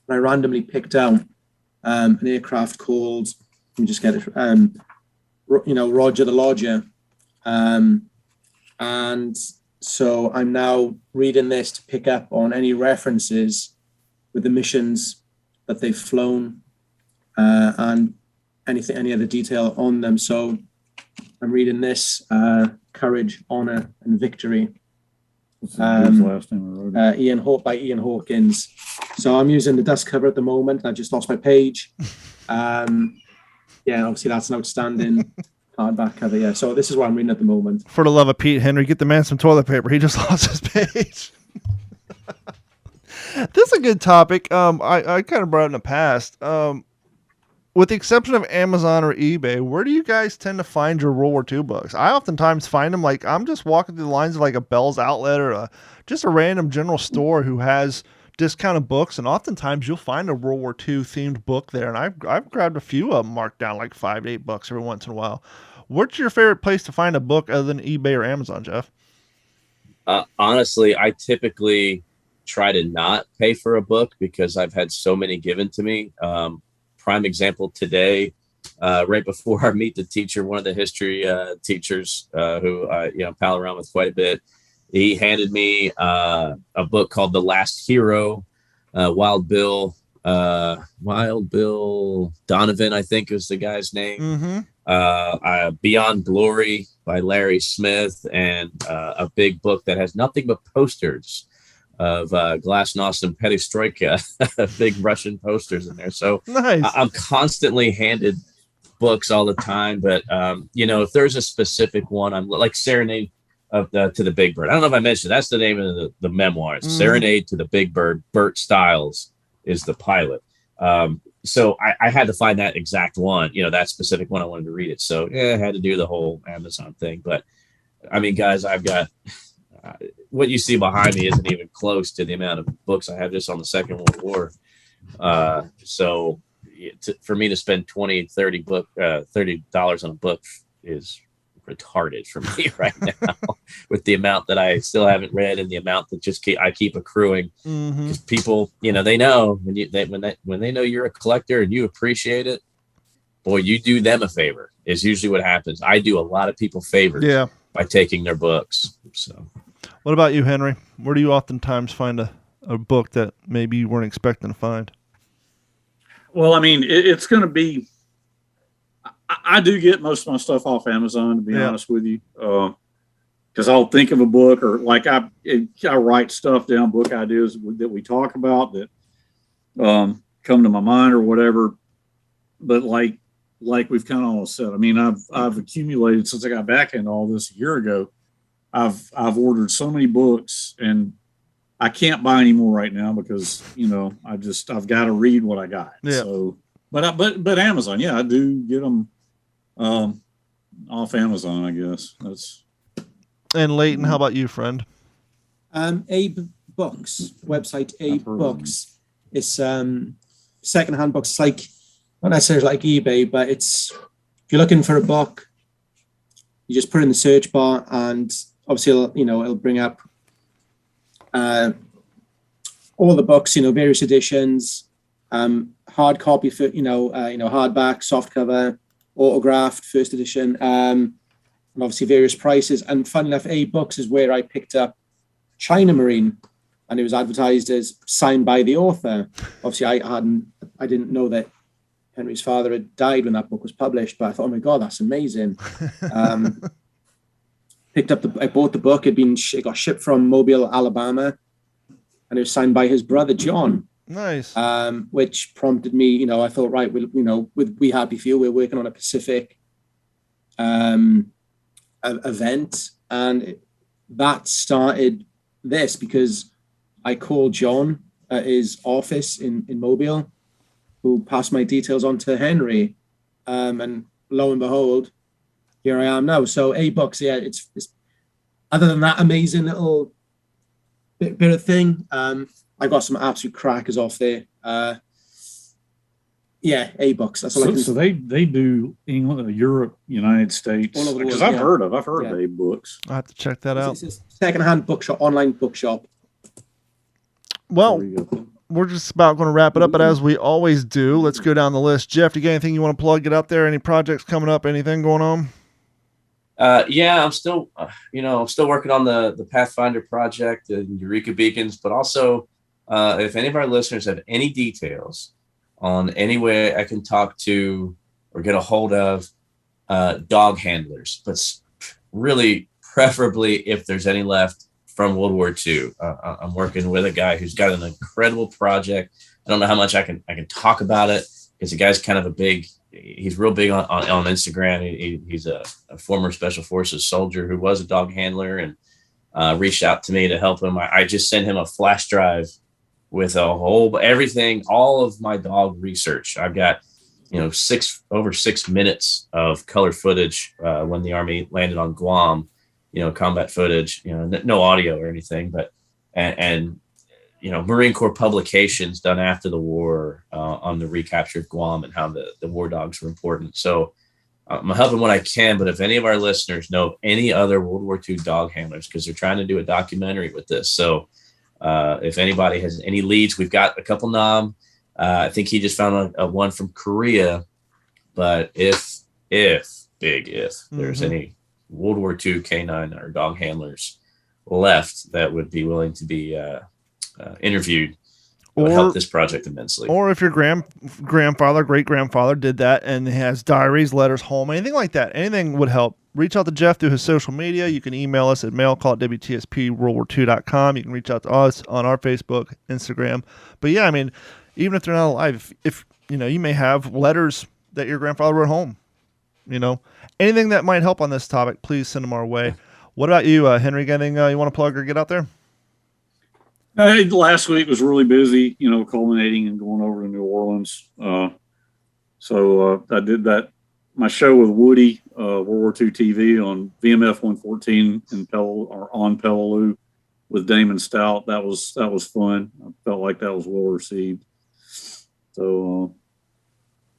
I randomly picked out an aircraft called, let me just get it, Roger the Lodger. And so I'm now reading this to pick up on any references with the missions that they've flown and any other detail on them. So I'm reading this, Courage, Honor, and Victory. What's his last name? By Ian Hawkins. So I'm using the dust cover at the moment. I just lost my page. Obviously that's an outstanding hardback cover. Yeah, so this is what I'm reading at the moment. For the love of Pete, Henry, get the man some toilet paper. He just lost his page. This is a good topic. I kind of brought it in the past. With the exception of Amazon or eBay, where do you guys tend to find your World War II books? I oftentimes find them like I'm just walking through the lines of like a Bell's Outlet or just a random general store who has discounted books, and oftentimes you'll find a World War II themed book there. And I've grabbed a few of them marked down like $5 to $8 every once in a while. What's your favorite place to find a book other than eBay or Amazon, Jeff? Honestly, I typically try to not pay for a book because I've had so many given to me. Prime example today, right before I meet the teacher, one of the history teachers who I pal around with quite a bit, he handed me a book called The Last Hero, Wild Bill Donovan, I think was the guy's name. Mm-hmm. Beyond Glory by Larry Smith, and a big book that has nothing but posters of Glasnost and Perestroika, big Russian posters in there. So nice. I'm constantly handed books all the time, but if there's a specific one, I'm like Serenade to the Big Bird. I don't know if I mentioned that's the name of the memoir. It's Serenade to the Big Bird. Burt Stiles is the pilot. So I had to find that exact one, that specific one. I wanted to read it. So I had to do the whole Amazon thing. But I mean, guys, I've got what you see behind me isn't even close to the amount of books I have just on the Second World War. So for me to spend $30 on a book is retarded for me right now with the amount that I still haven't read and the amount that I keep accruing. Because people, they know when they know you're a collector and you appreciate it, boy, you do them a favor is usually what happens. I do a lot of people favors by taking their books. So what about you, Henry? Where do you oftentimes find a book that maybe you weren't expecting to find? Well, I mean, it's going to be, I do get most of my stuff off Amazon, to be honest with you. Because I'll think of a book, or like I write stuff down, book ideas that we talk about that come to my mind or whatever. But like we've kind of all said, I mean, I've accumulated since I got back into all this a year ago. I've ordered so many books, and I can't buy any more right now because I've got to read what I got. Yeah. So, but Amazon, I do get them off Amazon, I guess. And Leighton, how about you, friend? Abe Books website. Abe Books. It's secondhand books, like not necessarily like eBay, but it's if you're looking for a book, you just put it in the search bar, and obviously it'll bring up all the books, various editions, hard copy for hardback, softcover, autographed, first edition, and obviously various prices. And fun enough, A-Books is where I picked up China Marine, and it was advertised as signed by the author. Obviously, I didn't know that Henry's father had died when that book was published, but I thought, oh my God, that's amazing. I bought the book. It got shipped from Mobile, Alabama, and it was signed by his brother, John. Nice. Which prompted me, I thought, right, with We Happy Few, we're working on a Pacific event, and that started this because I called John at his office in Mobile, who passed my details on to Henry, and lo and behold, here I am now. So A-Books, yeah, it's other than that amazing little bit of thing, I got some absolute crackers off there. Yeah, A-Books. That's all I can. So they do England, Europe, United States. All over the Because world, I've heard of A-Books. I have to check that out. It's a secondhand bookshop, online bookshop. Well, There you go. we're just about going to wrap it up, but as we always do, let's go down the list. Jeff, do you got anything you want to plug? Get out there? Any projects coming up? Anything going on? Yeah, I'm still working on the Pathfinder project, the Eureka Beacons, but also if any of our listeners have any details on any way I can talk to or get a hold of dog handlers, but really preferably if there's any left from World War II. I'm working with a guy who's got an incredible project. I don't know how much I can talk about it because the guy's kind of he's real big on Instagram. He's a former Special Forces soldier who was a dog handler and reached out to me to help him. I just sent him a flash drive with everything, all of my dog research. I've got, over 6 minutes of color footage when the Army landed on Guam, combat footage, no audio or anything, but, and Marine Corps publications done after the war on the recapture of Guam and how the war dogs were important. So I'm helping what I can, but if any of our listeners know of any other World War II dog handlers, because they're trying to do a documentary with this. So if anybody has any leads, we've got a couple nom. I think he just found a one from Korea, but if there's any World War II canine or dog handlers left that would be willing to be interviewed, it would help this project immensely. Or if your grandfather, great-grandfather did that and has diaries, letters home, anything like that, anything would help. Reach out to Jeff through his social media. You can email us at mailcall@wtspworldwar2.com. You can reach out to us on our Facebook, Instagram. But yeah, I mean, even if they're not alive, if you may have letters that your grandfather wrote home. Anything that might help on this topic, please send them our way. What about you, Henry? Got anything you want to plug or get out there? Last week was really busy, culminating and going over to New Orleans. So I did my show with Woody, World War II TV on VMF 114 on Peleliu with Damon Stout. That was fun. I felt like that was well received. So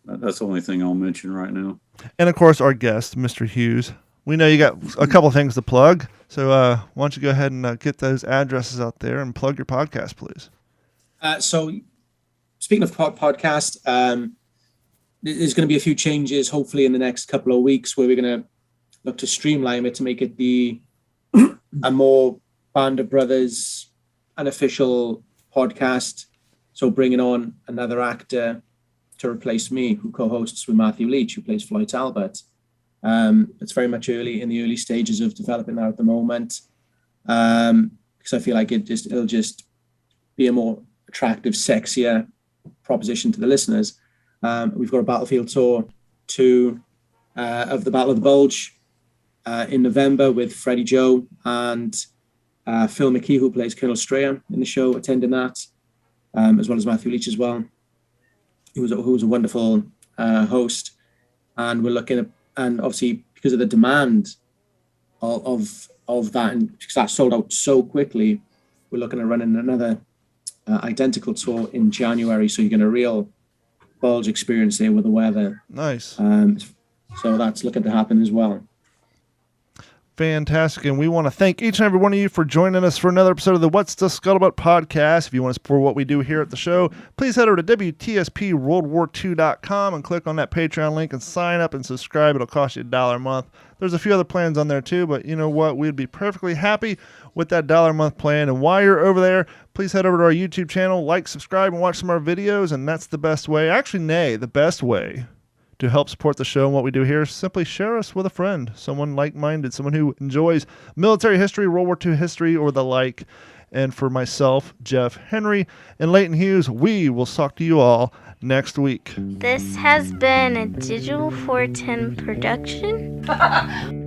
that's the only thing I'll mention right now. And of course, our guest, Mr. Hughes. We know you got a couple things to plug, so why don't you go ahead and get those addresses out there and plug your podcast, please. So, speaking of podcast, there's going to be a few changes, hopefully in the next couple of weeks, where we're going to look to streamline it to make it a more Band of Brothers unofficial podcast. So, bringing on another actor to replace me, who co-hosts with Matthew Leach, who plays Floyd Talbot. It's very much in the early stages of developing that at the moment, because I feel like it'll just be a more attractive, sexier proposition to the listeners. We've got a Battlefield Tour 2 of the Battle of the Bulge in November with Freddie Joe and Phil McKee, who plays Colonel Strayer in the show, attending that, as well as Matthew Leach as well, who was a wonderful host. And we're looking at, and obviously because of the demand of that, and because that sold out so quickly, we're looking at running another identical tour in January. So you're getting a real Bulge experience there with the weather. Nice. So that's looking to happen as well. Fantastic. And we want to thank each and every one of you for joining us for another episode of the What's the Scuttlebutt podcast. If you want to support what we do here at the show, please head over to WTSPWorldWar2.com and click on that Patreon link and sign up and subscribe. It'll cost you $1 a month. There's a few other plans on there too, but you know what? We'd be perfectly happy with that $1 a month plan. And while you're over there, please head over to our YouTube channel, like, subscribe, and watch some of our videos. And that's the best way, the best way to help support the show and what we do here. Simply share us with a friend, someone like-minded, someone who enjoys military history, World War II history, or the like. And for myself, Jeff Henry, and Leighton Hughes, we will talk to you all next week. This has been a Digital 410 production.